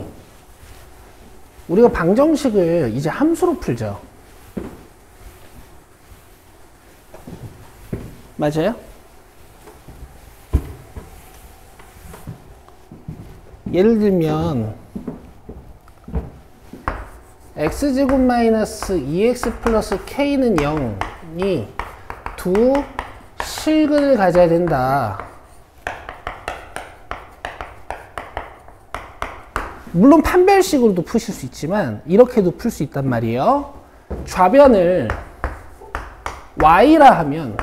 우리가 방정식을 이제 함수로 풀죠. 맞아요? 예를 들면 x제곱 마이너스 2x 플러스 k는 0이 두 실근을 가져야 된다. 물론 판별식으로도 푸실 수 있지만 이렇게도 풀 수 있단 말이에요. 좌변을 y라 하면,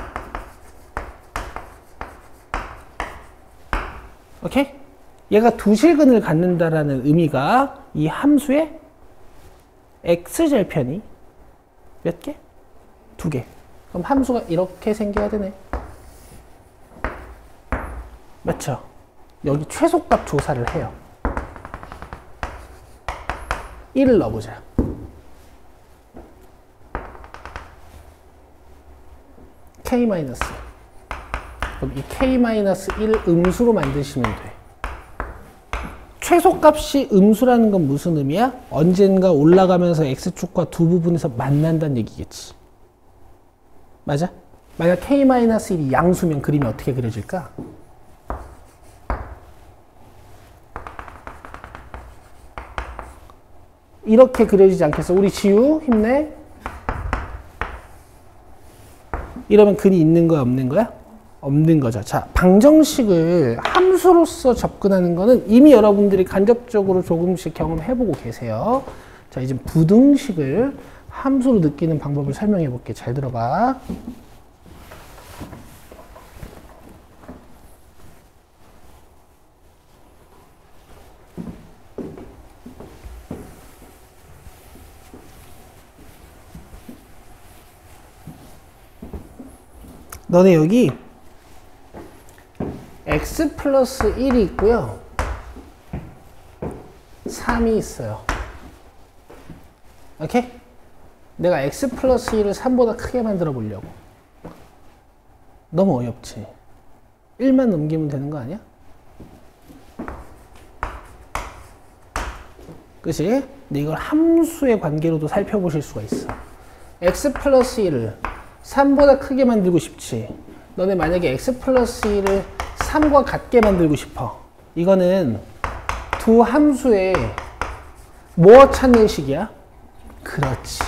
오케이? 얘가 두 실근을 갖는다라는 의미가 이 함수의 x절편이 몇 개? 2개. 그럼 함수가 이렇게 생겨야 되네. 맞죠? 여기 최소값 조사를 해요. 1을 넣어보자. k-. 그럼 이 k-1을 음수로 만드시면 돼. 최소값이 음수라는 건 무슨 의미야? 언젠가 올라가면서 x축과 두 부분에서 만난다는 얘기겠지. 맞아? 만약 k-1이 양수면 그림이 어떻게 그려질까? 이렇게 그려지지 않겠어? 우리 지우 힘내. 이러면 근이 있는 거야, 없는 거야? 없는 거죠. 자, 방정식을 함수로서 접근하는 거는 이미 여러분들이 간접적으로 조금씩 경험해보고 계세요. 자, 이제 부등식을 함수로 느끼는 방법을 설명해 볼게. 잘 들어봐. 너네 여기 x 플러스 1이 있고요. 3이 있어요. 오케이? 내가 x 플러스 1을 3보다 크게 만들어 보려고. 너무 어렵지? 1만 넘기면 되는 거 아니야? 그치? 근데 이걸 함수의 관계로도 살펴보실 수가 있어. x 플러스 1을 3보다 크게 만들고 싶지. 너네 만약에 x 플러스 1을 3과 같게 만들고 싶어. 이거는 두 함수의 뭐 찾는 식이야? 그렇지.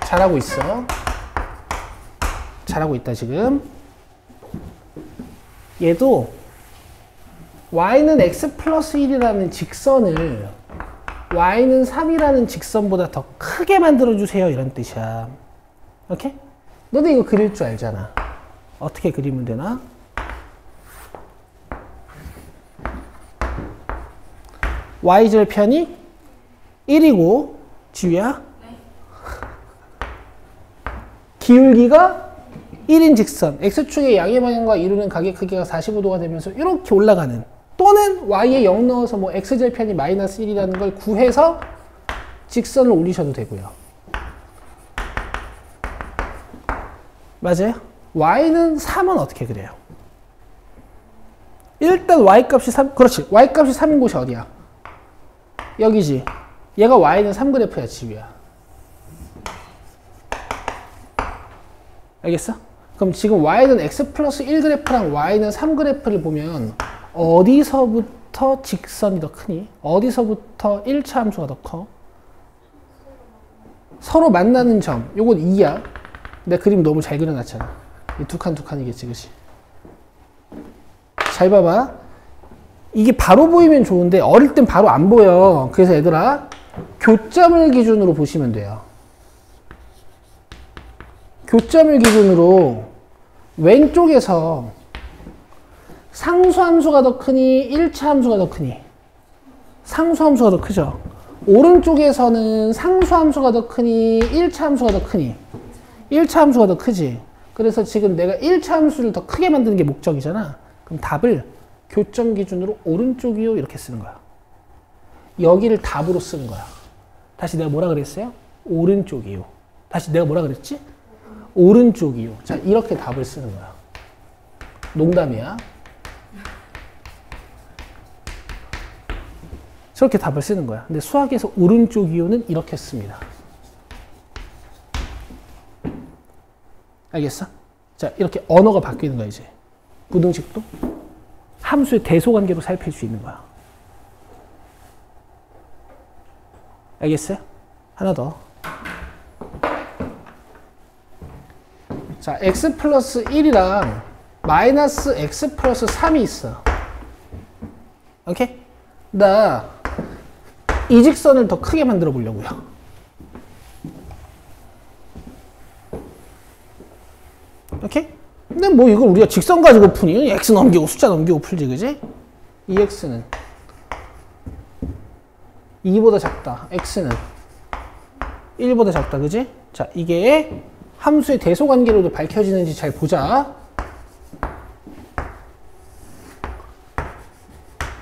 잘하고 있어. 잘하고 있다 지금. 얘도 y는 x 플러스 1이라는 직선을 y는 3이라는 직선보다 더 크게 만들어주세요. 이런 뜻이야. 오케이? 너도 이거 그릴 줄 알잖아. 어떻게 그리면 되나? y절편이 1이고, 지우야? 네. 기울기가 1인 직선, x축의 양의 방향과 이루는 각의 크기가 45도가 되면서 이렇게 올라가는, 또는 y에 0 넣어서 뭐 x절편이 마이너스 1이라는 걸 구해서 직선을 올리셔도 되고요. 맞아요? y는 3은 어떻게 그래요? 일단 y값이 3, 그렇지. y값이 3인 곳이 어디야? 여기지. 얘가 y는 3그래프야, 지우야. 알겠어? 그럼 지금 y는 x 플러스 1그래프랑 y는 3그래프를 보면 어디서부터 직선이 더 크니? 어디서부터 1차 함수가 더 커? 서로 만나는 점. 요건 2야. 내 그림 너무 잘 그려놨잖아. 이 두 칸이겠지, 그치? 잘 봐봐. 이게 바로 보이면 좋은데 어릴 땐 바로 안 보여. 그래서 얘들아, 교점을 기준으로 보시면 돼요. 교점을 기준으로 왼쪽에서 상수함수가 더 크니 1차 함수가 더 크니? 상수함수가 더 크죠. 오른쪽에서는 상수함수가 더 크니 1차 함수가 더 크니? 1차 함수가 더 크지. 그래서 지금 내가 1차 함수를 더 크게 만드는 게 목적이잖아. 그럼 답을 교점 기준으로 오른쪽이요 이렇게 쓰는 거야. 여기를 답으로 쓰는 거야. 다시 내가 뭐라 그랬어요? 오른쪽이요. 다시 내가 뭐라 그랬지? 오른쪽이요. 자, 이렇게 답을 쓰는 거야. 농담이야. 저렇게 답을 쓰는 거야. 근데 수학에서 오른쪽이요는 이렇게 씁니다. 알겠어? 자, 이렇게 언어가 바뀌는 거야, 이제. 부등식도 함수의 대소관계로 살필 수 있는 거야. 알겠어요? 하나 더. 자, x 플러스 1이랑 마이너스 x 플러스 3이 있어. 오케이? 나 이 직선을 더 크게 만들어 보려고요. 오케이? 근데 뭐 이걸 우리가 직선 가지고 푸니? x 넘기고 숫자 넘기고 풀지, 그지? 이 x는 2보다 작다. x는 1보다 작다, 그지? 자, 이게 함수의 대소관계로도 밝혀지는지 잘 보자.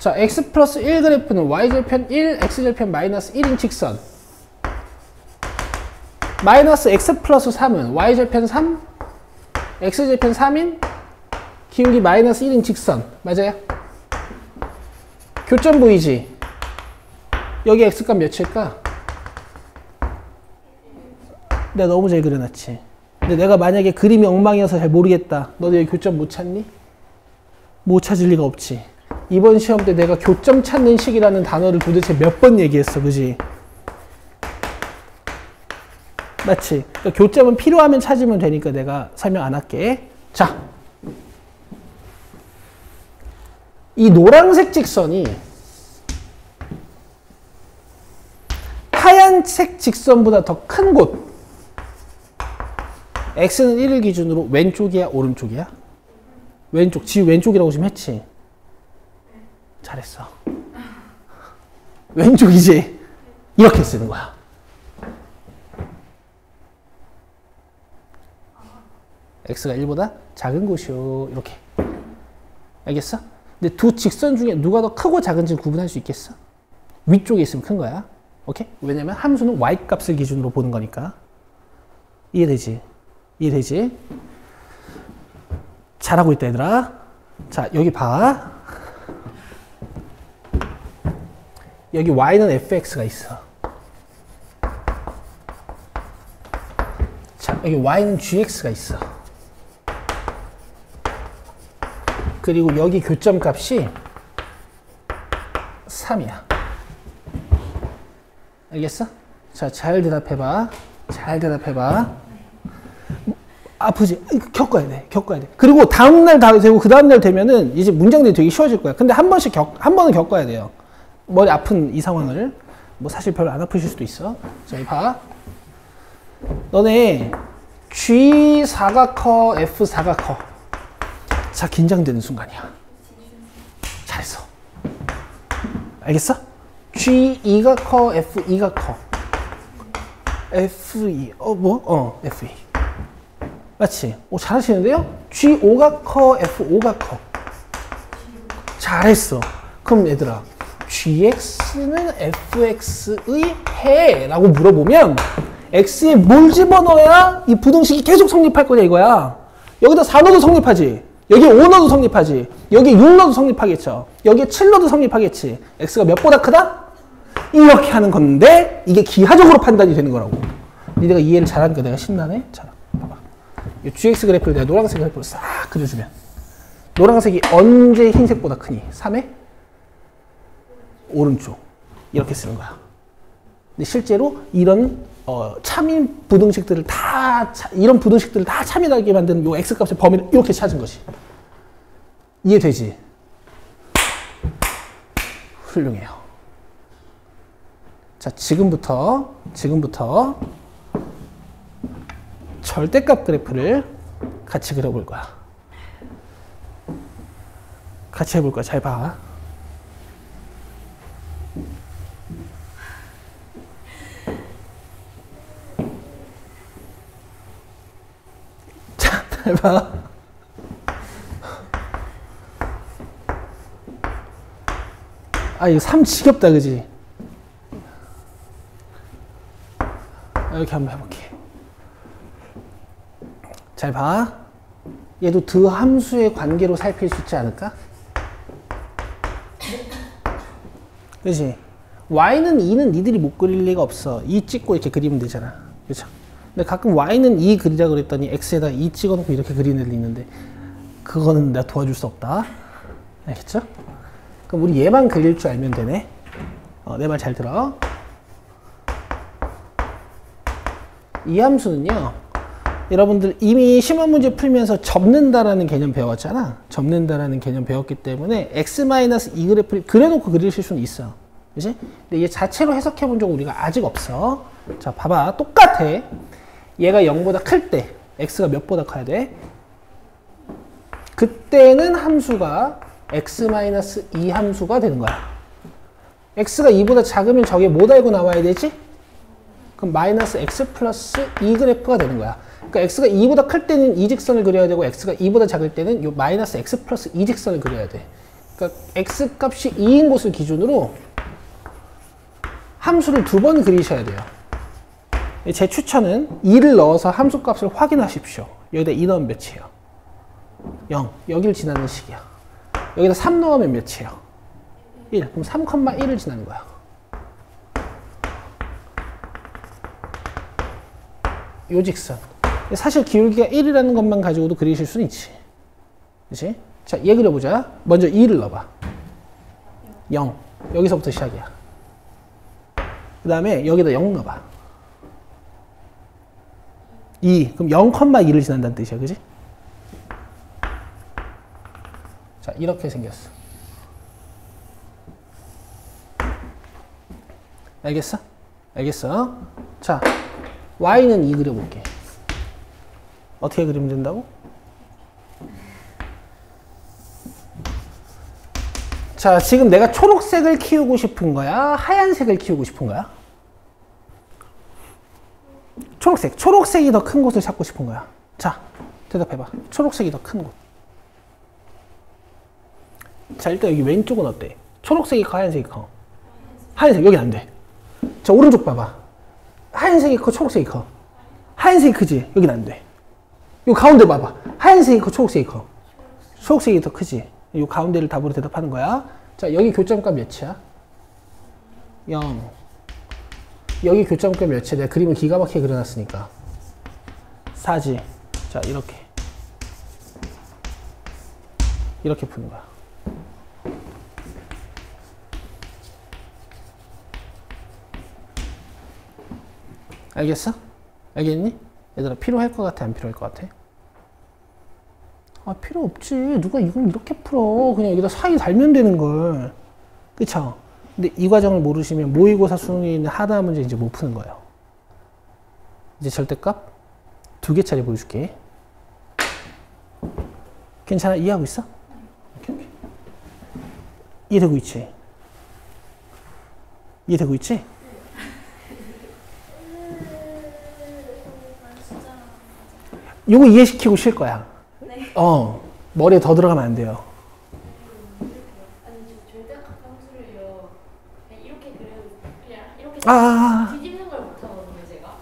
자, x 플러스 1 그래프는 y절편 1, x절편 마이너스 1인 직선. 마이너스 x 플러스 3은 y절편 3, x절편 3인 기울기 마이너스 1인 직선. 맞아요? 교점 보이지? 여기 x값 몇일까? 내가 너무 잘 그려놨지. 근데 내가 만약에 그림이 엉망이어서 잘 모르겠다. 너도 여기 교점 못 찾니? 못 찾을 리가 없지. 이번 시험 때 내가 교점 찾는 식이라는 단어를 도대체 몇 번 얘기했어, 그지? 맞지? 그러니까 교점은 필요하면 찾으면 되니까 내가 설명 안 할게. 자, 이 노란색 직선이 하얀색 직선보다 더 큰 곳. x는 1을 기준으로 왼쪽이야, 오른쪽이야? 왼쪽. 지우 왼쪽이라고 지금 했지? 잘했어. 왼쪽이지? 이렇게 쓰는 거야. x가 1보다 작은 곳이요. 이렇게. 알겠어? 근데 두 직선 중에 누가 더 크고 작은지 구분할 수 있겠어? 위쪽에 있으면 큰 거야. 오케이? 왜냐면 함수는 y값을 기준으로 보는 거니까. 이해되지? 이해되지? 잘하고 있다, 얘들아. 자, 여기 봐. 여기 y는 fx가 있어. 자, 여기 y는 gx가 있어. 그리고 여기 교점 값이 3이야. 알겠어? 자, 잘 대답해봐. 잘 대답해봐. 아프지? 겪어야 돼. 겪어야 돼. 그리고 다음날 다 되고 그 다음날 되면은 이제 문장들이 되게 쉬워질 거야. 근데 한 번은 겪어야 돼요. 머리 아픈 이 상황을. 뭐 사실 별로 안 아프실 수도 있어. 자, 여기 봐. 너네 G4가 커, F4가 커. 자, 긴장되는 순간이야. 잘했어. 알겠어? G2가 커, F2가 커. F2, F2. 맞지? 오, 잘하시는데요? G5가 커, F5가 커. 잘했어. 그럼 얘들아, GX는 FX의 해 라고 물어보면 X에 뭘 집어넣어야 이 부등식이 계속 성립할 거냐 이거야. 여기다 4 넣어도 성립하지. 여기 5 넣어도 성립하지. 여기 6 넣어도 성립하겠죠. 여기에 7 넣어도 성립하겠지. x가 몇보다 크다? 이렇게 하는 건데 이게 기하적으로 판단이 되는 거라고. 니네가 이해를 잘하니까 내가 신나네. 자, 봐봐. 이 gx 그래프를 내가 노란색 그래프로 싹 그려주면 노란색이 언제 흰색보다 크니? 3의 오른쪽. 이렇게 쓰는 거야. 근데 실제로 이런 참인 부등식들을 다 이런 부등식들을 다 참인하게 만드는 요 x 값의 범위를 이렇게 찾은 것이. 이해되지? 훌륭해요. 자, 지금부터 절대값 그래프를 같이 그려볼 거야. 같이 해볼 거야. 잘 봐. 자, 잘 봐. 아, 이거 3 지겹다, 그지? 이렇게 한번 해볼게. 잘 봐. 얘도 드 함수의 관계로 살필 수 있지 않을까? 그치? y는 2는 니들이 못 그릴 리가 없어. 2 찍고 이렇게 그리면 되잖아. 그쵸? 근데 가끔 y는 2 그리자 그랬더니 x에다 2 찍어놓고 이렇게 그리는 애들 있는데 그거는 내가 도와줄 수 없다. 알겠죠? 그럼 우리 얘만 그릴 줄 알면 되네. 내 말 잘 들어. 이 함수는요, 여러분들 이미 시험 문제 풀면서 접는다라는 개념 배웠잖아. 접는다라는 개념 배웠기 때문에 x-2 그래프를 그려놓고 그리실 수는 있어. 그치? 근데 얘 자체로 해석해 본 적 우리가 아직 없어. 자, 봐봐. 똑같아. 얘가 0보다 클 때 x가 몇보다 커야 돼? 그때는 함수가 x-2 함수가 되는 거야. x가 2보다 작으면 저게 뭐 달고 나와야 되지? 그럼 마이너스 x 플러스 2 그래프가 되는 거야. 그러니까 x가 2보다 클 때는 이 직선을 그려야 되고 x가 2보다 작을 때는 요 마이너스 x 플러스 2 직선을 그려야 돼. 그러니까 x 값이 2인 곳을 기준으로 함수를 2번 그리셔야 돼요. 제 추천은 2를 넣어서 함수 값을 확인하십시오. 여기다 2 넣으면 몇이에요? 0. 여기를 지나는 식이야. 여기다 3 넣으면 몇이에요? 1. 그럼 3,1을 지나는 거야. 요 직선. 사실 기울기가 1이라는 것만 가지고도 그리실 수는 있지. 그치? 자, 얘 그려보자. 먼저 2를 넣어봐. 0. 여기서부터 시작이야. 그 다음에 여기다 0 넣어봐. 2. 그럼 0,2를 지난다는 뜻이야. 그지? 자, 이렇게 생겼어. 알겠어? 알겠어? 자, y는 2 그려볼게. 어떻게 그리면 된다고? 자, 지금 내가 초록색을 키우고 싶은 거야? 하얀색을 키우고 싶은 거야? 초록색. 초록색이 더 큰 곳을 찾고 싶은 거야. 자, 대답해봐. 초록색이 더 큰 곳. 자, 일단 여기 왼쪽은 어때? 초록색이 커, 하얀색이 커? 하얀색, 여기 안 돼. 자, 오른쪽 봐봐. 하얀색이 커, 초록색이 커? 하얀색이 크지? 여긴 안 돼. 요 가운데 봐봐. 하얀색이 커, 초록색이 커? 초록색이 더 크지? 요 가운데를 답으로 대답하는 거야. 자, 여기 교점값 몇이야? 0. 여기 교점값 몇이야? 내가 그림을 기가 막히게 그려놨으니까. 4지. 자, 이렇게. 이렇게 푸는 거야. 알겠어? 알겠니? 얘들아, 필요할 것 같아? 안 필요할 것 같아? 아, 필요 없지. 누가 이걸 이렇게 풀어. 그냥 여기다 사이 달면 되는 걸. 그쵸? 근데 이 과정을 모르시면 모의고사 수능에 있는 하나 문제 이제 못 푸는 거예요. 이제 절대값 2개짜리 보여줄게. 괜찮아? 이해하고 있어? 오케이, 오케이. 이해되고 있지? 이해되고 있지? 요거 이해시키고 쉴 거야. 네. 머리에 더 들어가면 안 돼요. 아니, 저 절대값 함수를요. 그냥 이렇게 그냥 이렇게 뒤집는 걸 못하거든요, 제가.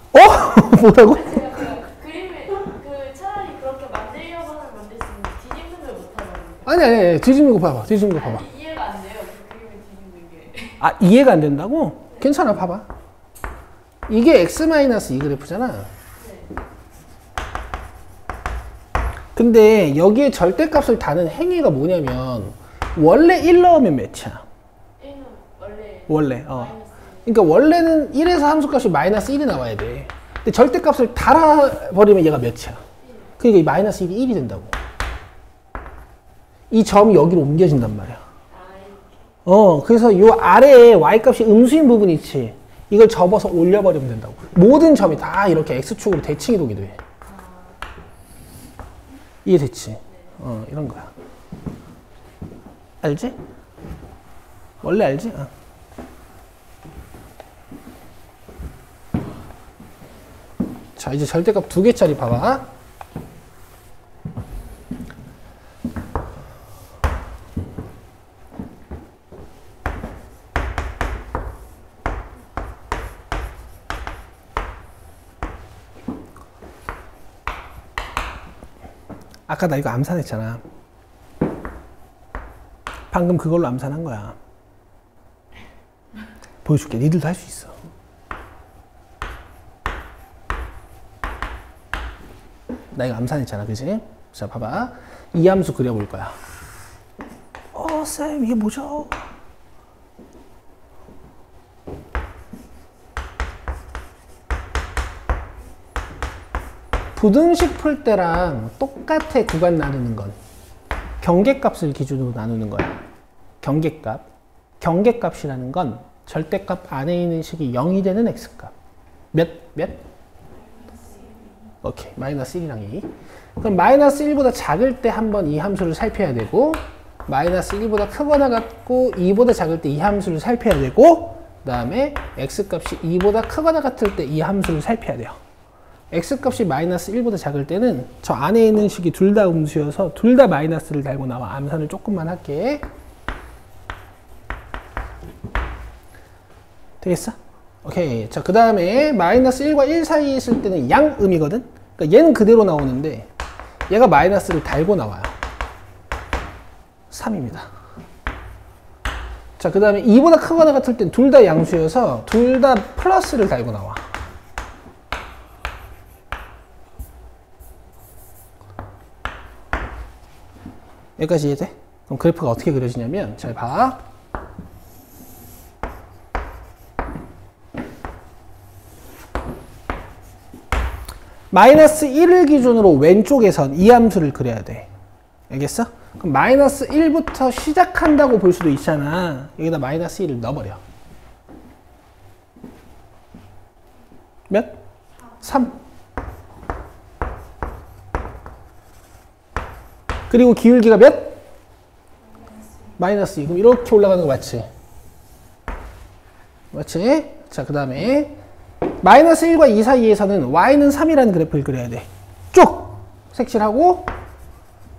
뭐라고? 제가 그림을 차라리 그렇게 만들려고 하면 만들 수 있는데 뒤집는 걸 아니. 뒤집는 거 봐봐. 뒤집는 거 봐봐. 아니, 이해가 안 돼요. 그 그림을 뒤집는 게. 아, 이해가 안 된다고? 괜찮아, 봐봐. 이게 x-2 그래프잖아. 네. 근데 여기에 절대값을 다는 행위가 뭐냐면 원래 1 넣으면 몇이야? 1은 원래. 마이너스. 그러니까 원래는 1에서 함수값이 마이너스 1이 나와야 돼. 근데 절대값을 달아버리면 얘가 몇이야? 그러니까 이 마이너스 1이 1이 된다고. 이 점이 여기로 옮겨진단 말이야. 그래서 요 아래에 y값이 음수인 부분이 있지. 이걸 접어서 올려버리면 된다고. 모든 점이 다 이렇게 x축으로 대칭 이동이 돼. 이해됐지? 이런 거야. 알지? 원래 알지? 자, 이제 절대값 2개짜리 봐봐. 아까 나 이거 암산했잖아. 방금 그걸로 암산한 거야. 보여줄게. 니들도 할 수 있어. 나 이거 암산했잖아. 그지? 자, 봐봐. 이 함수 그려볼 거야. 쌤, 이게 뭐죠? 부등식 풀 때랑 똑같아. 구간 나누는 건 경계값을 기준으로 나누는 거야. 경계값. 경계값이라는 건 절대값 안에 있는 식이 0이 되는 x값. 몇? 오케이. 마이너스 1이랑 2. 그럼 마이너스 1보다 작을 때 한번 이 함수를 살펴야 되고, 마이너스 1보다 크거나 같고 2보다 작을 때 이 함수를 살펴야 되고, 그 다음에 x값이 2보다 크거나 같을 때 이 함수를 살펴야 돼요. x값이 마이너스 1보다 작을 때는 저 안에 있는 식이 둘 다 음수여서 둘 다 마이너스를 달고 나와. 암산을 조금만 할게. 되겠어? 오케이. 자, 그 다음에 마이너스 1과 1 사이에 있을 때는 양음이거든? 그러니까 얘는 그대로 나오는데 얘가 마이너스를 달고 나와요. 3입니다. 자, 그 다음에 2보다 크거나 같을 땐 둘 다 양수여서 둘 다 플러스를 달고 나와. 여기까지 이해돼? 그럼 그래프가 어떻게 그려지냐면, 잘 봐. 마이너스 1을 기준으로 왼쪽에선 이 함수를 그려야 돼. 알겠어? 그럼 마이너스 1부터 시작한다고 볼 수도 있잖아. 여기다 마이너스 1을 넣어버려. 몇? 3. 그리고 기울기가 몇? 마이너스 2. 그럼 이렇게 올라가는 거 맞지? 맞지? 자, 그 다음에 마이너스 1과 2 사이에서는 y는 3이라는 그래프를 그려야 돼. 쭉! 색칠하고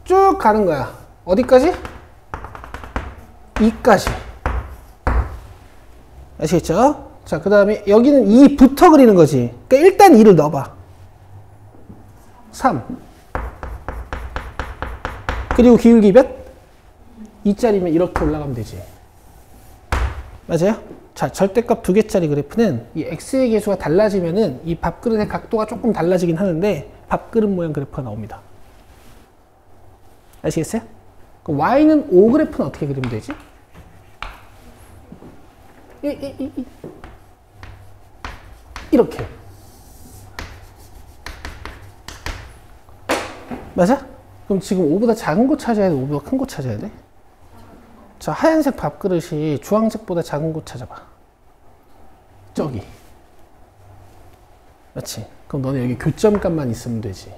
쭉 가는 거야. 어디까지? 2까지. 아시겠죠? 자, 그 다음에 여기는 2부터 그리는 거지. 그러니까 일단 2를 넣어봐. 3. 그리고 기울기 몇? 2짜리면 이렇게 올라가면 되지. 맞아요? 자, 절대값 2개짜리 그래프는 이 x의 개수가 달라지면은 이 밥그릇의 각도가 조금 달라지긴 하는데 밥그릇 모양 그래프가 나옵니다. 아시겠어요? 그럼 y는 5 그래프는 어떻게 그리면 되지? 이렇게. 맞아? 그럼 지금 5보다 작은 거 찾아야 돼? 5보다 큰 거 찾아야 돼? 자, 하얀색 밥그릇이 주황색보다 작은 거 찾아봐. 저기. 맞지? 그럼 너네 여기 교점값만 있으면 되지.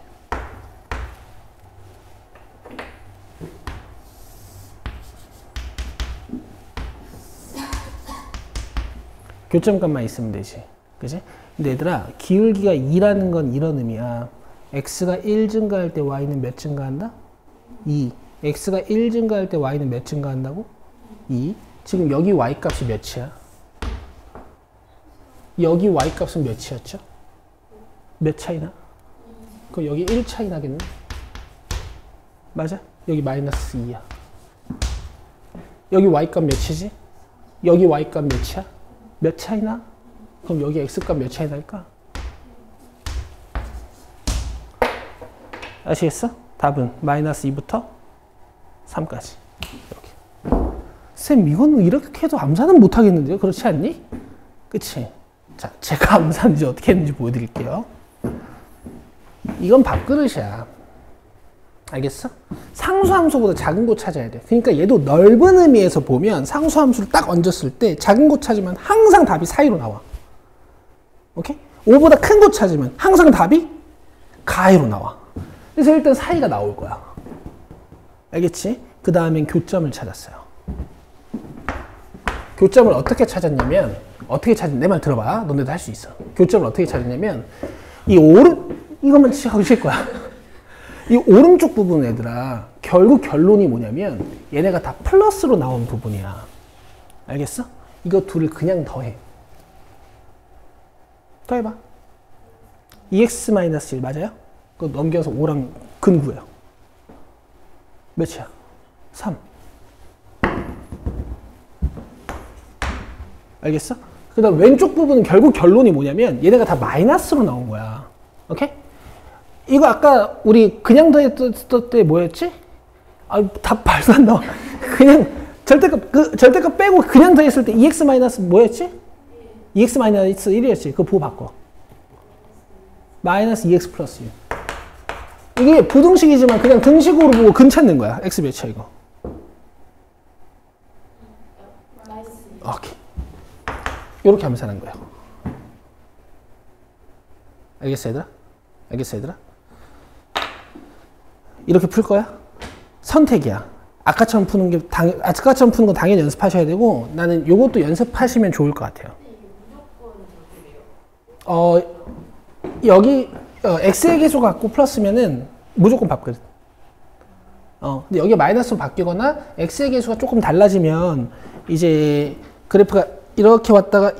교점값만 있으면 되지. 그지? 근데 얘들아, 기울기가 2라는 건 이런 의미야. x가 1 증가할 때 y는 몇 증가한다? 2. x가 1 증가할 때 y는 몇 증가한다고? 2. 지금 여기 y값이 몇이야? 여기 y값은 몇이었죠? 몇 차이나? 그럼 여기 1 차이 나겠네? 맞아? 여기 마이너스 2야. 여기 y값 몇이지? 여기 y값 몇이야? 몇 차이나? 그럼 여기 x값 몇 차이 날까? 아시겠어? 답은 마이너스 2부터 3까지. 이렇게. 쌤, 이거는 이렇게 해도 암산은 못하겠는데요? 그렇지 않니? 그치? 자, 제가 암산 이제 어떻게 했는지 보여드릴게요. 이건 밥그릇이야. 알겠어? 상수함수보다 작은 곳 찾아야 돼. 그러니까 얘도 넓은 의미에서 보면 상수함수를 딱 얹었을 때 작은 곳 찾으면 항상 답이 사이로 나와. 오케이? 5보다 큰 곳 찾으면 항상 답이 가위로 나와. 그래서 일단 사이가 나올 거야. 알겠지? 그 다음엔 교점을 찾았어요. 교점을 어떻게 찾았냐면, 내 말 들어봐. 너네도 할 수 있어. 교점을 어떻게 찾았냐면, 이것만 치실 거야. 이 오른쪽 부분 얘들아, 결국 결론이 뭐냐면, 얘네가 다 플러스로 나온 부분이야. 알겠어? 이거 둘을 그냥 더해. 더해봐. 2x-1 맞아요? 그거 넘겨서 5랑 근구예요. 몇이야? 3. 알겠어? 그 다음 왼쪽 부분은 결국 결론이 뭐냐면 얘네가 다 마이너스로 나온 거야. 오케이? 이거 아까 우리 그냥 더했을 때 뭐였지? 아, 답 말도 안 나와. 그냥 절대값 빼고 그냥 더했을 때 2x 마이너스 뭐였지? 2x 마이너스 1이었지. 그거 보고 바꿔. 마이너스 2x 플러스 1. 이게 부등식이지만 그냥 등식으로 보고 근 찾는 거야. x 몇이야 이거? 오케이. 이렇게 암산한 거야. 알겠어 얘들아? 알겠어 얘들아? 이렇게 풀 거야? 선택이야. 아까처럼 푸는 건 당연히 연습하셔야 되고 나는 요것도 연습하시면 좋을 것 같아요. 여기 x의 계수 갖고 플러스면은 무조건 밥그릇. 근데 여기 마이너스로 바뀌거나 x의 계수가 조금 달라지면 이제 그래프가 이렇게 왔다가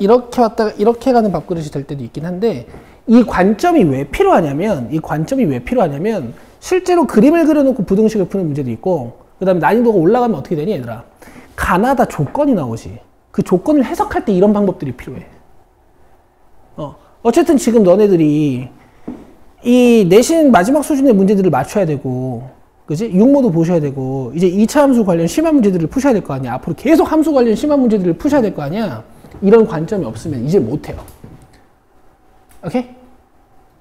이렇게 가는 밥그릇이 될 때도 있긴 한데 이 관점이 왜 필요하냐면 실제로 그림을 그려놓고 부등식을 푸는 문제도 있고 그 다음에 난이도가 올라가면 어떻게 되니 얘들아? 가나다 조건이 나오지. 그 조건을 해석할 때 이런 방법들이 필요해. 어쨌든 지금 너네들이 이 내신 마지막 수준의 문제들을 맞춰야 되고 그지? 육모도 보셔야 되고 이제 2차 함수 관련 심한 문제들을 푸셔야 될 거 아니야. 앞으로 계속 함수 관련 심한 문제들을 푸셔야 될 거 아니야. 이런 관점이 없으면 이제 못해요. 오케이?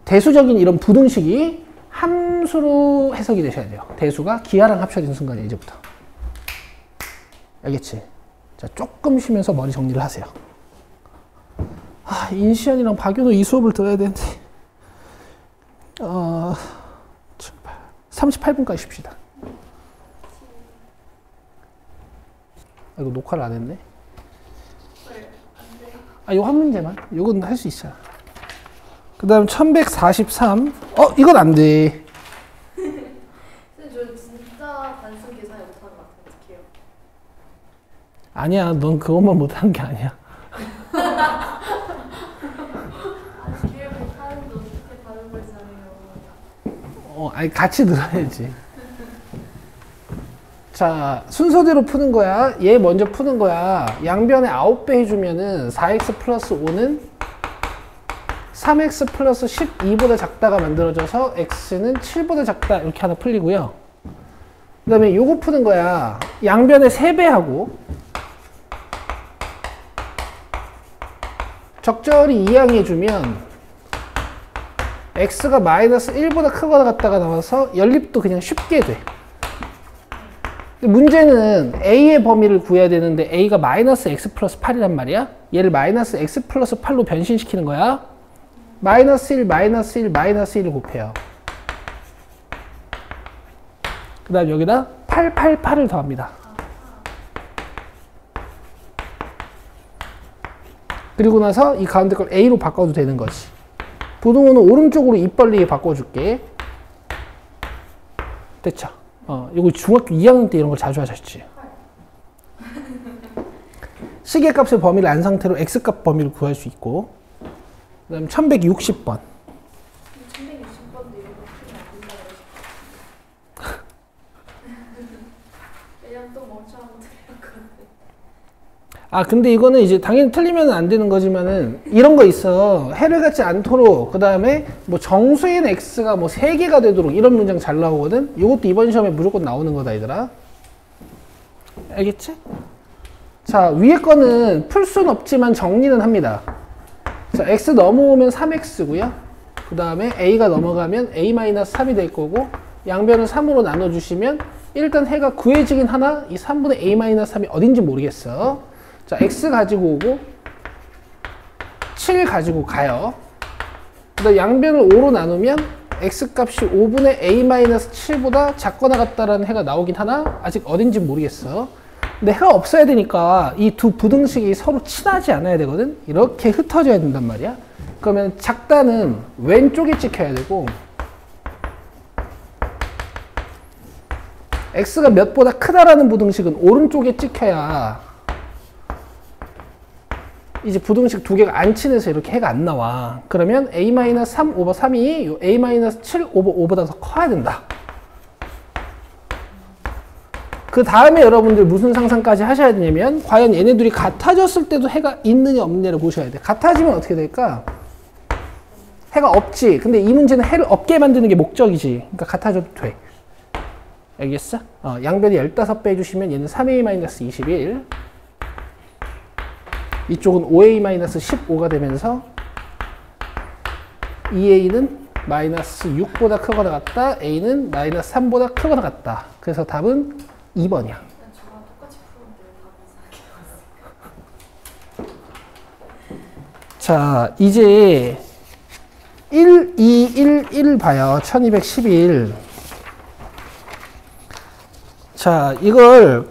대수적인 이런 부등식이 함수로 해석이 되셔야 돼요. 대수가 기하랑 합쳐진 순간에 이제부터. 알겠지? 자, 조금 쉬면서 머리 정리를 하세요. 인시안이랑 박윤호 이 수업을 들어야 되는데 38분까지 쉽시다. 이거 녹화를 안 했네. 이거 한 문제만. 이건 할 수 있어요. 그 다음 1143. 이건 안 돼. 근데 저 진짜 단순 계산을 못하는 것 같아요. 어떡해요? 아니야, 넌 그것만 못하는 게 아니야. 기회 못하는데 어떻게 다른 걸 잘해요? 아니 같이 들어야지. 자, 순서대로 푸는 거야. 얘 먼저 푸는 거야. 양변에 9배 해주면은 4x 플러스 5는 3x 플러스 12보다 작다가 만들어져서 x는 7보다 작다 이렇게 하나 풀리고요. 그 다음에 요거 푸는 거야. 양변에 3배하고 적절히 이항해주면 x가 마이너스 1보다 크거나 같다가 나와서 연립도 그냥 쉽게 돼. 문제는 a의 범위를 구해야 되는데 a가 마이너스 x 플러스 8이란 말이야. 얘를 마이너스 x 플러스 8로 변신시키는 거야. 마이너스 1, 마이너스 1, 마이너스 1을 곱해요. 그 다음 여기다 8, 8, 8을 더합니다. 그리고 나서 이 가운데 걸 a로 바꿔도 되는 거지. 부등호는 오른쪽으로 입 벌리게 바꿔줄게. 됐죠? 이거 중학교 2학년 때 이런 걸 자주 하셨지. 시계값의 범위를 안 상태로 x값 범위를 구할 수 있고 그 다음 1160번 1160번도 이런 거 풀면 안 된다고 그냥 또 멍청한 거 들었거든요. 근데 이거는 이제 당연히 틀리면 안 되는 거지만은 이런 거 있어. 해를 갖지 않도록, 그 다음에 뭐 정수인 x가 뭐 3개가 되도록 이런 문장 잘 나오거든? 이것도 이번 시험에 무조건 나오는 거다, 얘들아. 알겠지? 자, 위에 거는 풀 순 없지만 정리는 합니다. 자, x 넘어오면 3x고요. 그 다음에 a가 넘어가면 a-3이 될 거고, 양변을 3으로 나눠주시면 일단 해가 구해지긴 하나 이 3분의 a-3이 어딘지 모르겠어. 자, x 가지고 오고 7 가지고 가요. 그다음 양변을 5로 나누면 x 값이 5분의 a-7보다 작거나 같다라는 해가 나오긴 하나 아직 어딘지 모르겠어. 근데 해가 없어야 되니까 이 두 부등식이 서로 친하지 않아야 되거든. 이렇게 흩어져야 된단 말이야. 그러면 작다는 왼쪽에 찍혀야 되고 x가 몇보다 크다라는 부등식은 오른쪽에 찍혀야 이제 부등식 두 개가 안 친해서 이렇게 해가 안 나와. 그러면 a-3 오버 3이 a-7 오버 5보다 더 커야 된다. 그 다음에 여러분들 무슨 상상까지 하셔야 되냐면 과연 얘네 둘이 같아졌을 때도 해가 있느냐 없느냐를 보셔야 돼. 같아지면 어떻게 될까? 해가 없지. 근데 이 문제는 해를 없게 만드는 게 목적이지. 그러니까 같아져도 돼. 알겠어? 양변이 15배 해주시면 얘는 3a-21 이쪽은 5a-15가 되면서 2a는 마이너스 6보다 크거나 같다. a는 마이너스 3보다 크거나 같다. 그래서 답은 2번이야. 저랑 똑같이 풀었는데 답이 이상하게 자, 이제 1, 2, 1, 1 봐요. 1211. 자, 이걸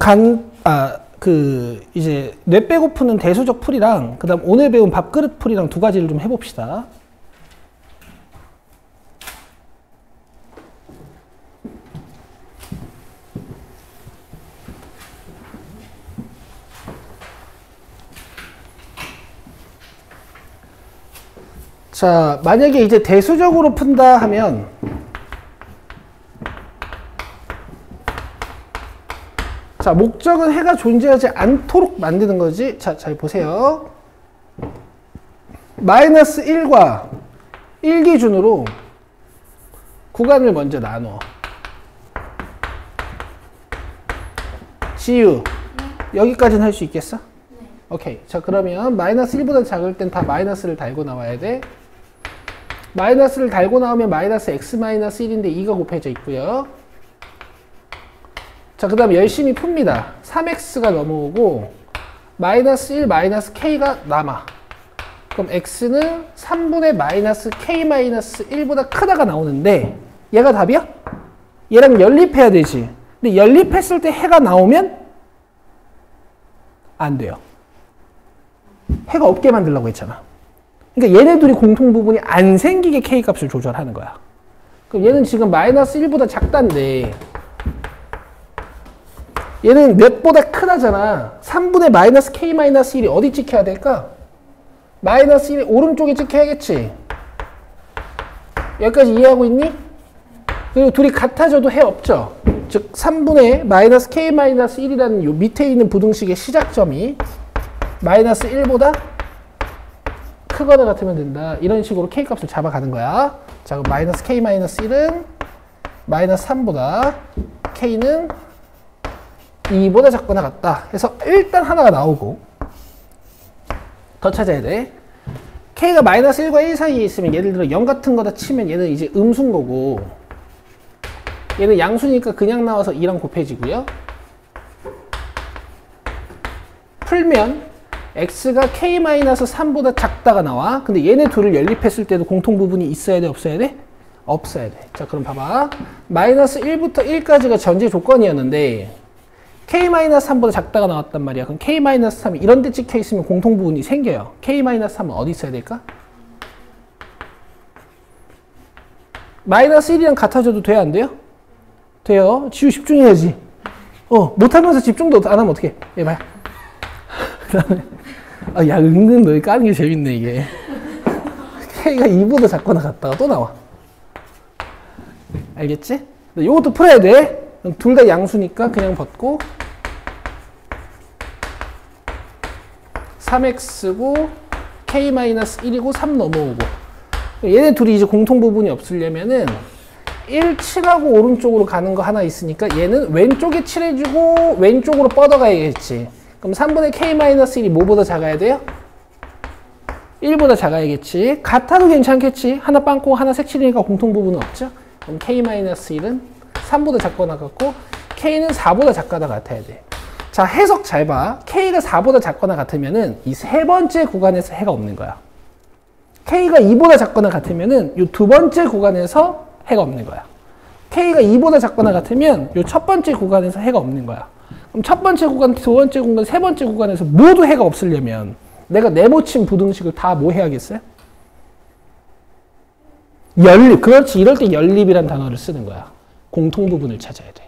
이제 뇌 빼고 푸는 대수적 풀이랑 그 다음 오늘 배운 밥그릇 풀이랑 두 가지를 좀 해봅시다. 자, 만약에 이제 대수적으로 푼다 하면 자, 목적은 해가 존재하지 않도록 만드는 거지. 자, 잘 보세요. 마이너스 1과 1 기준으로 구간을 먼저 나눠. 지유. 여기까지는 할 수 있겠어? 네. 오케이. 자, 그러면 마이너스 1보다 작을 땐 다 마이너스를 달고 나와야 돼. 마이너스를 달고 나오면 마이너스 x-1인데 2가 곱해져 있고요. 자, 그 다음 열심히 풉니다. 3x가 넘어오고 마이너스 1 마이너스 k가 남아. 그럼 x는 3분의 마이너스 k-1보다 크다가 나오는데 얘가 답이야? 얘랑 연립해야 되지. 근데 연립했을 때 해가 나오면 안 돼요. 해가 없게 만들려고 했잖아. 그러니까 얘네 둘이 공통 부분이 안 생기게 k값을 조절하는 거야. 그럼 얘는 지금 마이너스 1보다 작다인데 얘는 몇보다 크다잖아. 3분의 마이너스 k-1이 어디 찍혀야 될까? 마이너스 1이 오른쪽에 찍혀야겠지. 여기까지 이해하고 있니? 그리고 둘이 같아져도 해 없죠. 즉 3분의 마이너스 k-1이라는 요 밑에 있는 부등식의 시작점이 마이너스 1보다 크거나 같으면 된다. 이런 식으로 k값을 잡아가는 거야. 자, 그럼 마이너스 k-1은 마이너스 3보다 k는 2보다 작거나 같다. 그래서 일단 하나가 나오고 더 찾아야 돼. k가 마이너스 1과 1 사이에 있으면 예를 들어 0 같은 거다 치면 얘는 이제 음수인 거고 얘는 양수니까 그냥 나와서 2랑 곱해지고요. 풀면 x가 k-3보다 작다가 나와. 근데 얘네 둘을 연립했을 때도 공통 부분이 있어야 돼? 없어야 돼? 없어야 돼. 자, 그럼 봐봐. 마이너스 1부터 1까지가 전제 조건이었는데 k-3보다 작다가 나왔단 말이야. 그럼 k-3이 이런 데 찍혀 있으면 공통 부분이 생겨요. k-3은 어디 있어야 될까? 마이너스 1이랑 같아져도 돼요? 안 돼요? 돼요. 지우 집중해야지. 못하면서 집중도 안 하면 어떡해. 얘 봐요. 그 다음에 야, 은근 너희 까는 게 재밌네, 이게. k가 2보다 작거나 같다가 또 나와. 알겠지? 이것도 풀어야 돼. 둘 다 양수니까 그냥 벗고 3x고 k-1이고 3 넘어오고 얘네 둘이 이제 공통 부분이 없으려면은 1 칠하고 오른쪽으로 가는 거 하나 있으니까 얘는 왼쪽에 칠해주고 왼쪽으로 뻗어가야겠지. 그럼 3분의 k-1이 뭐보다 작아야 돼요? 1보다 작아야겠지. 같아도 괜찮겠지. 하나 빵꾸 하나 색칠이니까 공통 부분은 없죠. 그럼 k-1은 3보다 작거나 같고 k는 4보다 작거나 같아야 돼. 자, 해석 잘 봐. k가 4보다 작거나 같으면은 이 세 번째 구간에서 해가 없는 거야. k가 2보다 작거나 같으면은 이 두 번째 구간에서 해가 없는 거야. k가 2보다 작거나 같으면 이 첫 번째 구간에서 해가 없는 거야. 그럼 첫 번째 구간, 두 번째 구간, 세 번째 구간에서 모두 해가 없으려면 내가 네모친 부등식을 다 뭐 해야겠어요? 연립. 그렇지. 이럴 때 연립이란 단어를 쓰는 거야. 공통 부분을 찾아야 돼.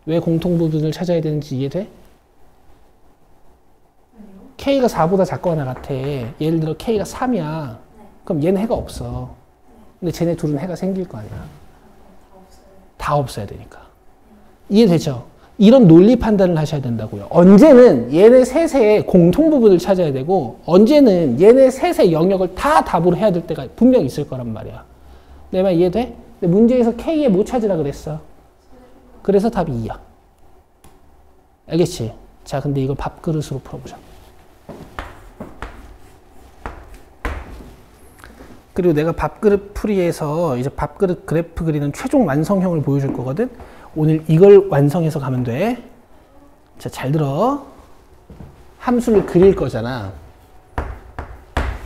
왜 공통 부분을 찾아야 되는지 이해돼? k가 4보다 작거나 같아. 예를 들어 k가 3이야. 그럼 얘는 해가 없어. 근데 쟤네 둘은 해가 생길 거 아니야. 다 없어야 되니까. 이해되죠? 이런 논리 판단을 하셔야 된다고요. 언제는 얘네 셋의 공통 부분을 찾아야 되고 언제는 얘네 셋의 영역을 다 답으로 해야 될 때가 분명 있을 거란 말이야. 내 말 이해돼? 근데 문제에서 k에 뭐 찾으라 그랬어? 그래서 답이 2야. 알겠지? 자, 근데 이걸 밥그릇으로 풀어보자. 그리고 내가 밥그릇 풀이에서 이제 밥그릇 그래프 그리는 최종 완성형을 보여줄 거거든? 오늘 이걸 완성해서 가면 돼. 자, 잘 들어. 함수를 그릴 거잖아.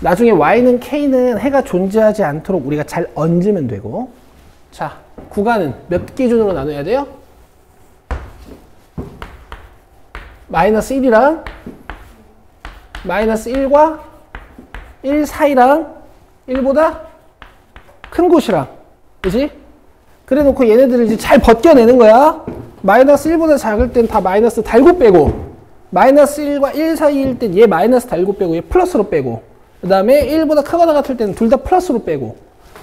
나중에 y는 k는 해가 존재하지 않도록 우리가 잘 얹으면 되고. 자, 구간은 몇 기준으로 나눠야 돼요? 마이너스 1이랑 마이너스 1과 1 사이랑 1보다 큰 곳이랑, 그지? 그래 놓고 얘네들을 이제 잘 벗겨내는 거야. 마이너스 1보다 작을 땐 다 마이너스 달고 빼고, 마이너스 1과 1 사이일 땐 얘 마이너스 달고 빼고, 얘 플러스로 빼고, 그 다음에 1보다 크거나 같을 때는 둘 다 플러스로 빼고.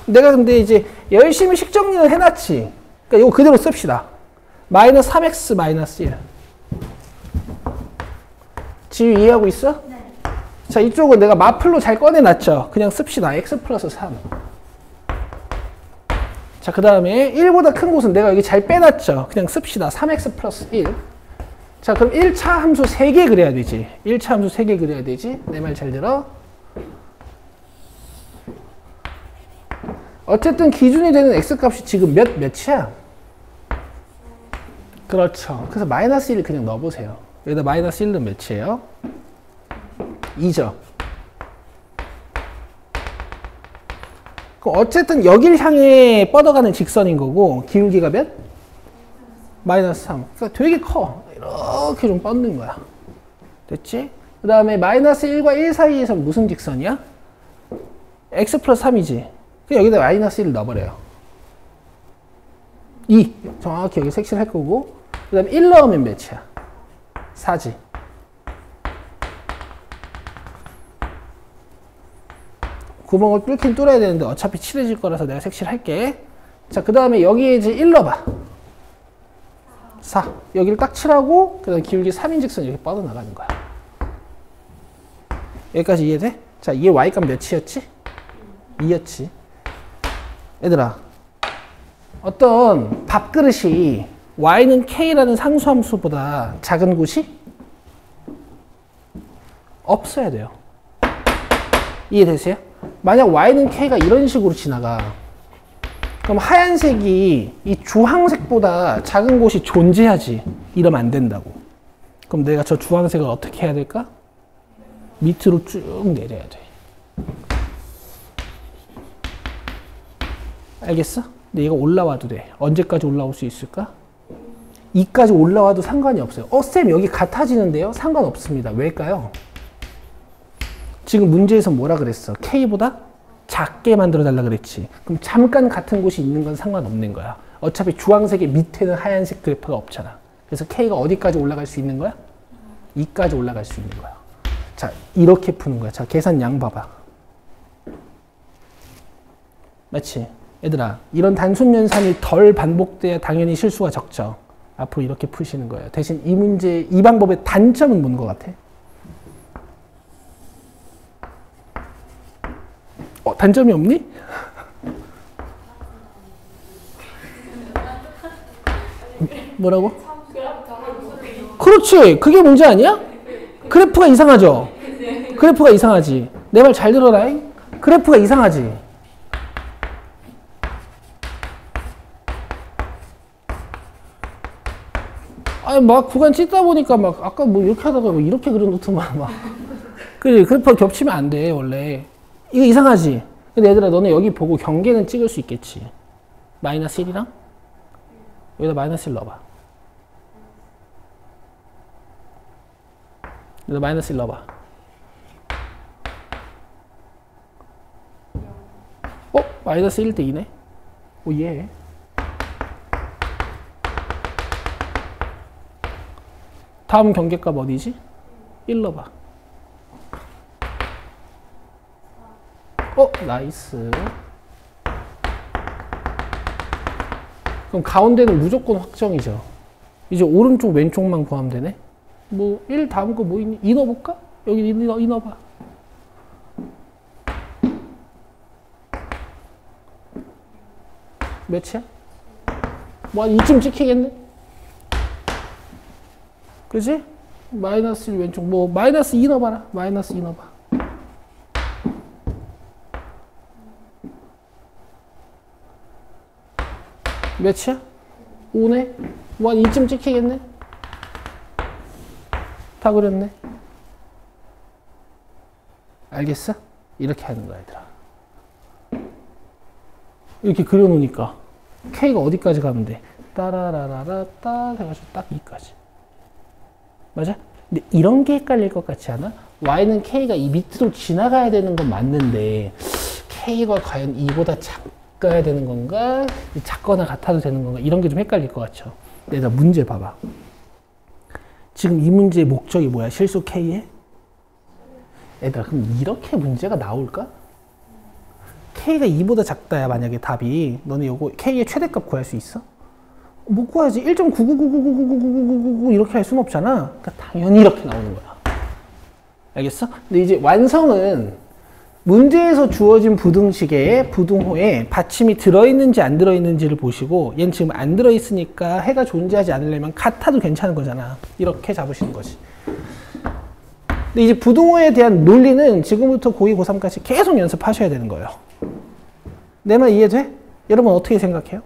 내가 근데 이제 열심히 식 정리를 해놨지. 그러니까 이거 그대로 씁시다. 마이너스 3x 마이너스 1. 지유 이해하고 있어? 네. 자, 이쪽은 내가 마플로 잘 꺼내놨죠. 그냥 씁시다. x 플러스 3. 자, 그 다음에 1보다 큰 곳은 내가 여기 잘 빼놨죠. 그냥 씁시다. 3x 플러스 1. 자, 그럼 1차 함수 3개 그려야 되지. 1차 함수 3개 그려야 되지. 내 말 잘 들어. 어쨌든 기준이 되는 x값이 지금 몇이야? 그렇죠. 그래서 마이너스 1 그냥 넣어보세요. 여기다 마이너스 1은 몇이에요? 2죠. 그럼 어쨌든 여길 향해 뻗어가는 직선인 거고 기울기가 몇? 마이너스 3. 그러니까 되게 커. 이렇게 좀 뻗는 거야. 됐지? 그 다음에 마이너스 1과 1 사이에서 무슨 직선이야? x 플러스 3이지. 그럼 여기다 마이너스 1을 넣어버려요. 2. 정확히 여기 색칠할 거고. 그 다음에 1 넣으면 몇이야? 4지. 구멍을 뚫긴 뚫어야 되는데 어차피 칠해질 거라서 내가 색칠할게. 자, 그 다음에 여기에 이제 1 넣어봐. 4. 여기를 딱 칠하고 그 다음에 기울기 3인직선 이렇게 뻗어나가는 거야. 여기까지 이해돼? 자, 얘 y값 몇이었지? 2였지. 얘들아, 어떤 밥그릇이 y는 k라는 상수함수보다 작은 곳이 없어야 돼요. 이해되세요? 만약 y는 k가 이런 식으로 지나가. 그럼 하얀색이 이 주황색보다 작은 곳이 존재하지. 이러면 안 된다고. 그럼 내가 저 주황색을 어떻게 해야 될까? 밑으로 쭉 내려야 돼. 알겠어? 근데 얘가 올라와도 돼. 언제까지 올라올 수 있을까? 2까지 올라와도 상관이 없어요. 쌤 여기 같아지는데요? 상관없습니다. 왜일까요? 지금 문제에서 뭐라 그랬어? k보다 작게 만들어 달라 그랬지. 그럼 잠깐 같은 곳이 있는 건 상관없는 거야. 어차피 주황색의 밑에는 하얀색 그래프가 없잖아. 그래서 k가 어디까지 올라갈 수 있는 거야? 2까지 올라갈 수 있는 거야. 자, 이렇게 푸는 거야. 자, 계산량 봐봐. 맞지? 얘들아, 이런 단순 연산이 덜 반복돼야 당연히 실수가 적죠. 앞으로 이렇게 푸시는 거예요. 대신 이 문제, 이 방법의 단점은 뭔 것 같아? 단점이 없니? 뭐라고? 그렇지. 그게 문제 아니야? 그래프가 이상하죠? 그래프가 이상하지. 내 말 잘 들어라. 그래프가 이상하지. 아니, 막 구간 찢다 보니까 막 아까 뭐 이렇게 하다가 뭐 이렇게 그려놓더만 막. 그래, 그래프가 겹치면 안 돼, 원래. 이거 이상하지? 근데 얘들아, 너네 여기 보고 경계는 찍을 수 있겠지. 마이너스 1이랑? 여기다 마이너스 1 넣어봐. 여기다 마이너스 1 넣어봐. 마이너스 1대 2네? 오, 예. 다음 경계값 어디지? 1 넣어봐. 나이스. 그럼 가운데는 무조건 확정이죠. 이제 오른쪽 왼쪽만 구하면 되네. 뭐 1 다음 거 뭐 있니? 2 넣어볼까? 여기 2 넣어봐. 몇이야? 뭐 한 2쯤 찍히겠네? 그지? 마이너스 1 왼쪽 뭐 마이너스 2 넣어봐라. 마이너스 2 넣어봐. 몇이야? 5네? 뭐 한 2쯤 찍히겠네? 다 그렸네? 알겠어? 이렇게 하는 거야, 얘들아. 이렇게 그려놓으니까 K가 어디까지 가면 돼? 따라라라라 해가지고 딱 2까지. 맞아? 근데 이런 게 헷갈릴 것 같지 않아? Y는 K가 이 밑으로 지나가야 되는 건 맞는데 K가 과연 2보다 작아야 되는 건가? 작거나 같아도 되는 건가? 이런 게 좀 헷갈릴 것 같죠? 내가 문제 봐봐. 지금 이 문제의 목적이 뭐야? 실수 K에? 얘들아, 그럼 이렇게 문제가 나올까? K가 2보다 작다야, 만약에 답이. 너네 요거 K의 최대값 구할 수 있어? 못 구하지. 1.99999999999 이렇게 할 수는 없잖아. 그러니까 당연히 이렇게 나오는 거야. 알겠어? 근데 이제 완성은 문제에서 주어진 부등식에 부등호에 받침이 들어있는지 안 들어있는지를 보시고, 얘는 지금 안 들어있으니까 해가 존재하지 않으려면 같아도 괜찮은 거잖아. 이렇게 잡으시는 거지. 근데 이제 부등호에 대한 논리는 지금부터 고2, 고3까지 계속 연습하셔야 되는 거예요. 내 말 이해돼? 여러분 어떻게 생각해요?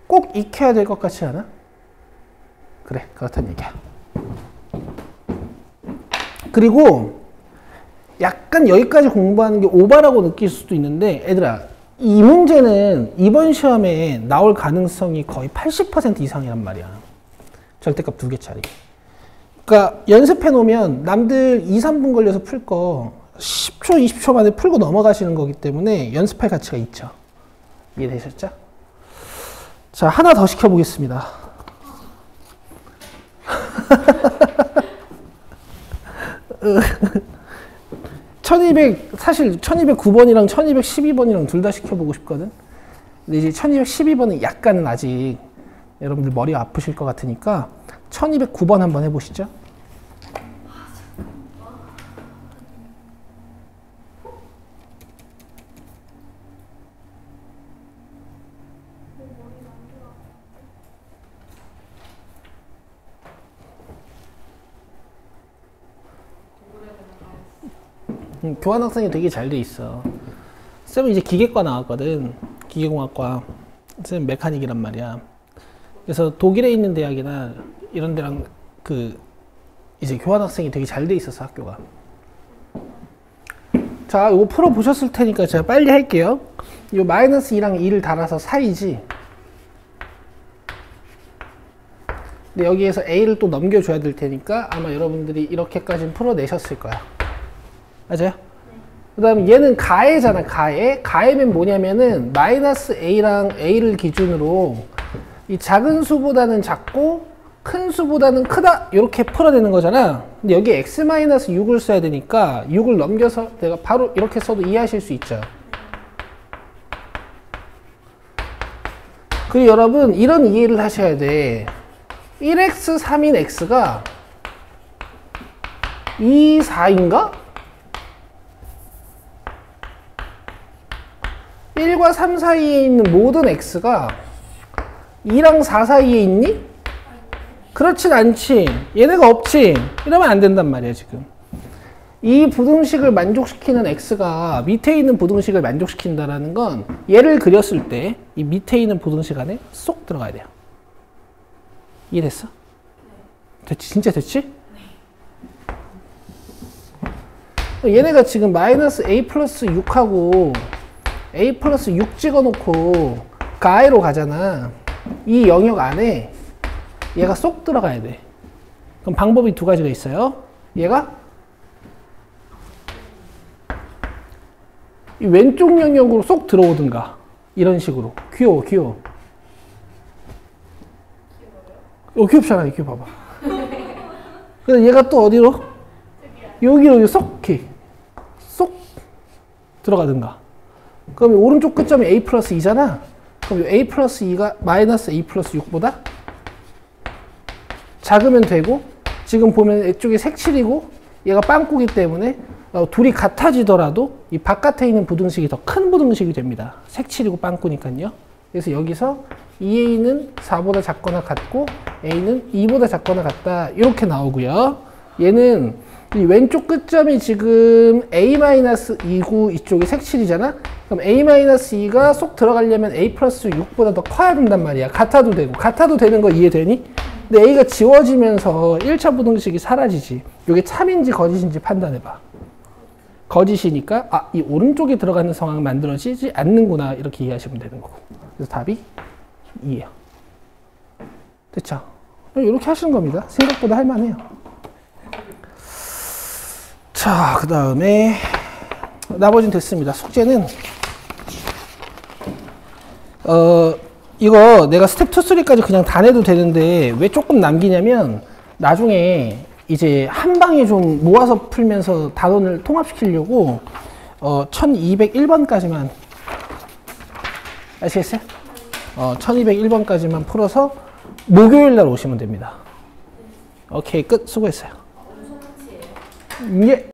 꼭 익혀야 될 것 같지 않아? 그래, 그렇다는 얘기야. 그리고 약간 여기까지 공부하는 게 오바라고 느낄 수도 있는데, 얘들아, 이 문제는 이번 시험에 나올 가능성이 거의 80% 이상이란 말이야. 절대값 2개짜리. 그러니까 연습해 놓으면 남들 2, 3분 걸려서 풀 거 10초, 20초 만에 풀고 넘어가시는 거기 때문에 연습할 가치가 있죠. 이해되셨죠? 자, 하나 더 시켜보겠습니다. 사실 1209번이랑 1212번이랑 둘 다 시켜보고 싶거든. 근데 이제 1212번은 약간은 아직 여러분들 머리가 아프실 것 같으니까 1209번 한번 해보시죠. 교환학생이 되게 잘 돼 있어. 쌤은 이제 기계과 나왔거든. 기계공학과. 쌤 메카닉이란 말이야. 그래서 독일에 있는 대학이나 이런 데랑 이제 교환학생이 되게 잘 돼 있어서 학교가. 자, 이거 풀어 보셨을 테니까 제가 빨리 할게요. 이 마이너스 2랑 2를 달아서 사이지. 근데 여기에서 A를 또 넘겨줘야 될 테니까 아마 여러분들이 이렇게까지는 풀어내셨을 거야. 맞아요? 그 다음에 얘는 가해잖아, 가해. 가해면 뭐냐면은 마이너스 A랑 A를 기준으로 이 작은 수보다는 작고 큰 수보다는 크다 이렇게 풀어내는 거잖아. 근데 여기 x-6을 써야 되니까 6을 넘겨서 내가 바로 이렇게 써도 이해하실 수 있죠. 그리고 여러분 이런 이해를 하셔야 돼. 1x 3인 x가 2, 4인가? 1과 3 사이에 있는 모든 x가 2랑 4 사이에 있니? 그렇진 않지. 얘네가 없지. 이러면 안 된단 말이야 지금. 이 부등식을 만족시키는 x가 밑에 있는 부등식을 만족시킨다라는 건 얘를 그렸을 때 이 밑에 있는 부등식 안에 쏙 들어가야 돼요. 이해됐어? 됐지? 진짜 됐지? 얘네가 지금 마이너스 a 플러스 6하고 a 플러스 6 찍어놓고 가이로 가잖아. 이 영역 안에 얘가 쏙 들어가야 돼. 그럼 방법이 두 가지가 있어요. 얘가 이 왼쪽 영역으로 쏙 들어오든가 이런 식으로. 귀여워 귀여워. 귀엽잖아. 이렇게 봐봐. 그래서 얘가 또 어디로? 여기로 쏙 들어가든가. 그럼 오른쪽 끝점이 a 플러스 2잖아. 그럼 a 플러스 2가 마이너스 a 플러스 6보다 작으면 되고, 지금 보면 이쪽이 색칠이고 얘가 빵꾸기 때문에 둘이 같아지더라도 이 바깥에 있는 부등식이 더 큰 부등식이 됩니다. 색칠이고 빵꾸니까요. 그래서 여기서 2a는 4보다 작거나 같고 a는 2보다 작거나 같다 이렇게 나오고요. 얘는 이 왼쪽 끝점이 지금 a-2고 이쪽이 색칠이잖아. 그럼 a-2가 쏙 들어가려면 a 플러스 6보다 더 커야 된단 말이야. 같아도 되고. 같아도 되는 거 이해되니? 근데 a가 지워지면서 1차 부등식이 사라지지. 이게 참인지 거짓인지 판단해봐. 거짓이니까 이 오른쪽에 들어가는 상황은 만들어지지 않는구나 이렇게 이해하시면 되는 거고. 그래서 답이 2예요. 됐죠? 이렇게 하시는 겁니다. 생각보다 할만해요. 자, 그 다음에 나머지는 됐습니다. 숙제는 이거 내가 스텝 2, 3까지 그냥 다 내도 되는데 왜 조금 남기냐면 나중에 이제 한 방에 좀 모아서 풀면서 단원을 통합시키려고 1201번까지만 아시겠어요? 1201번까지만 풀어서 목요일 날 오시면 됩니다. 오케이, 끝. 수고했어요. 예.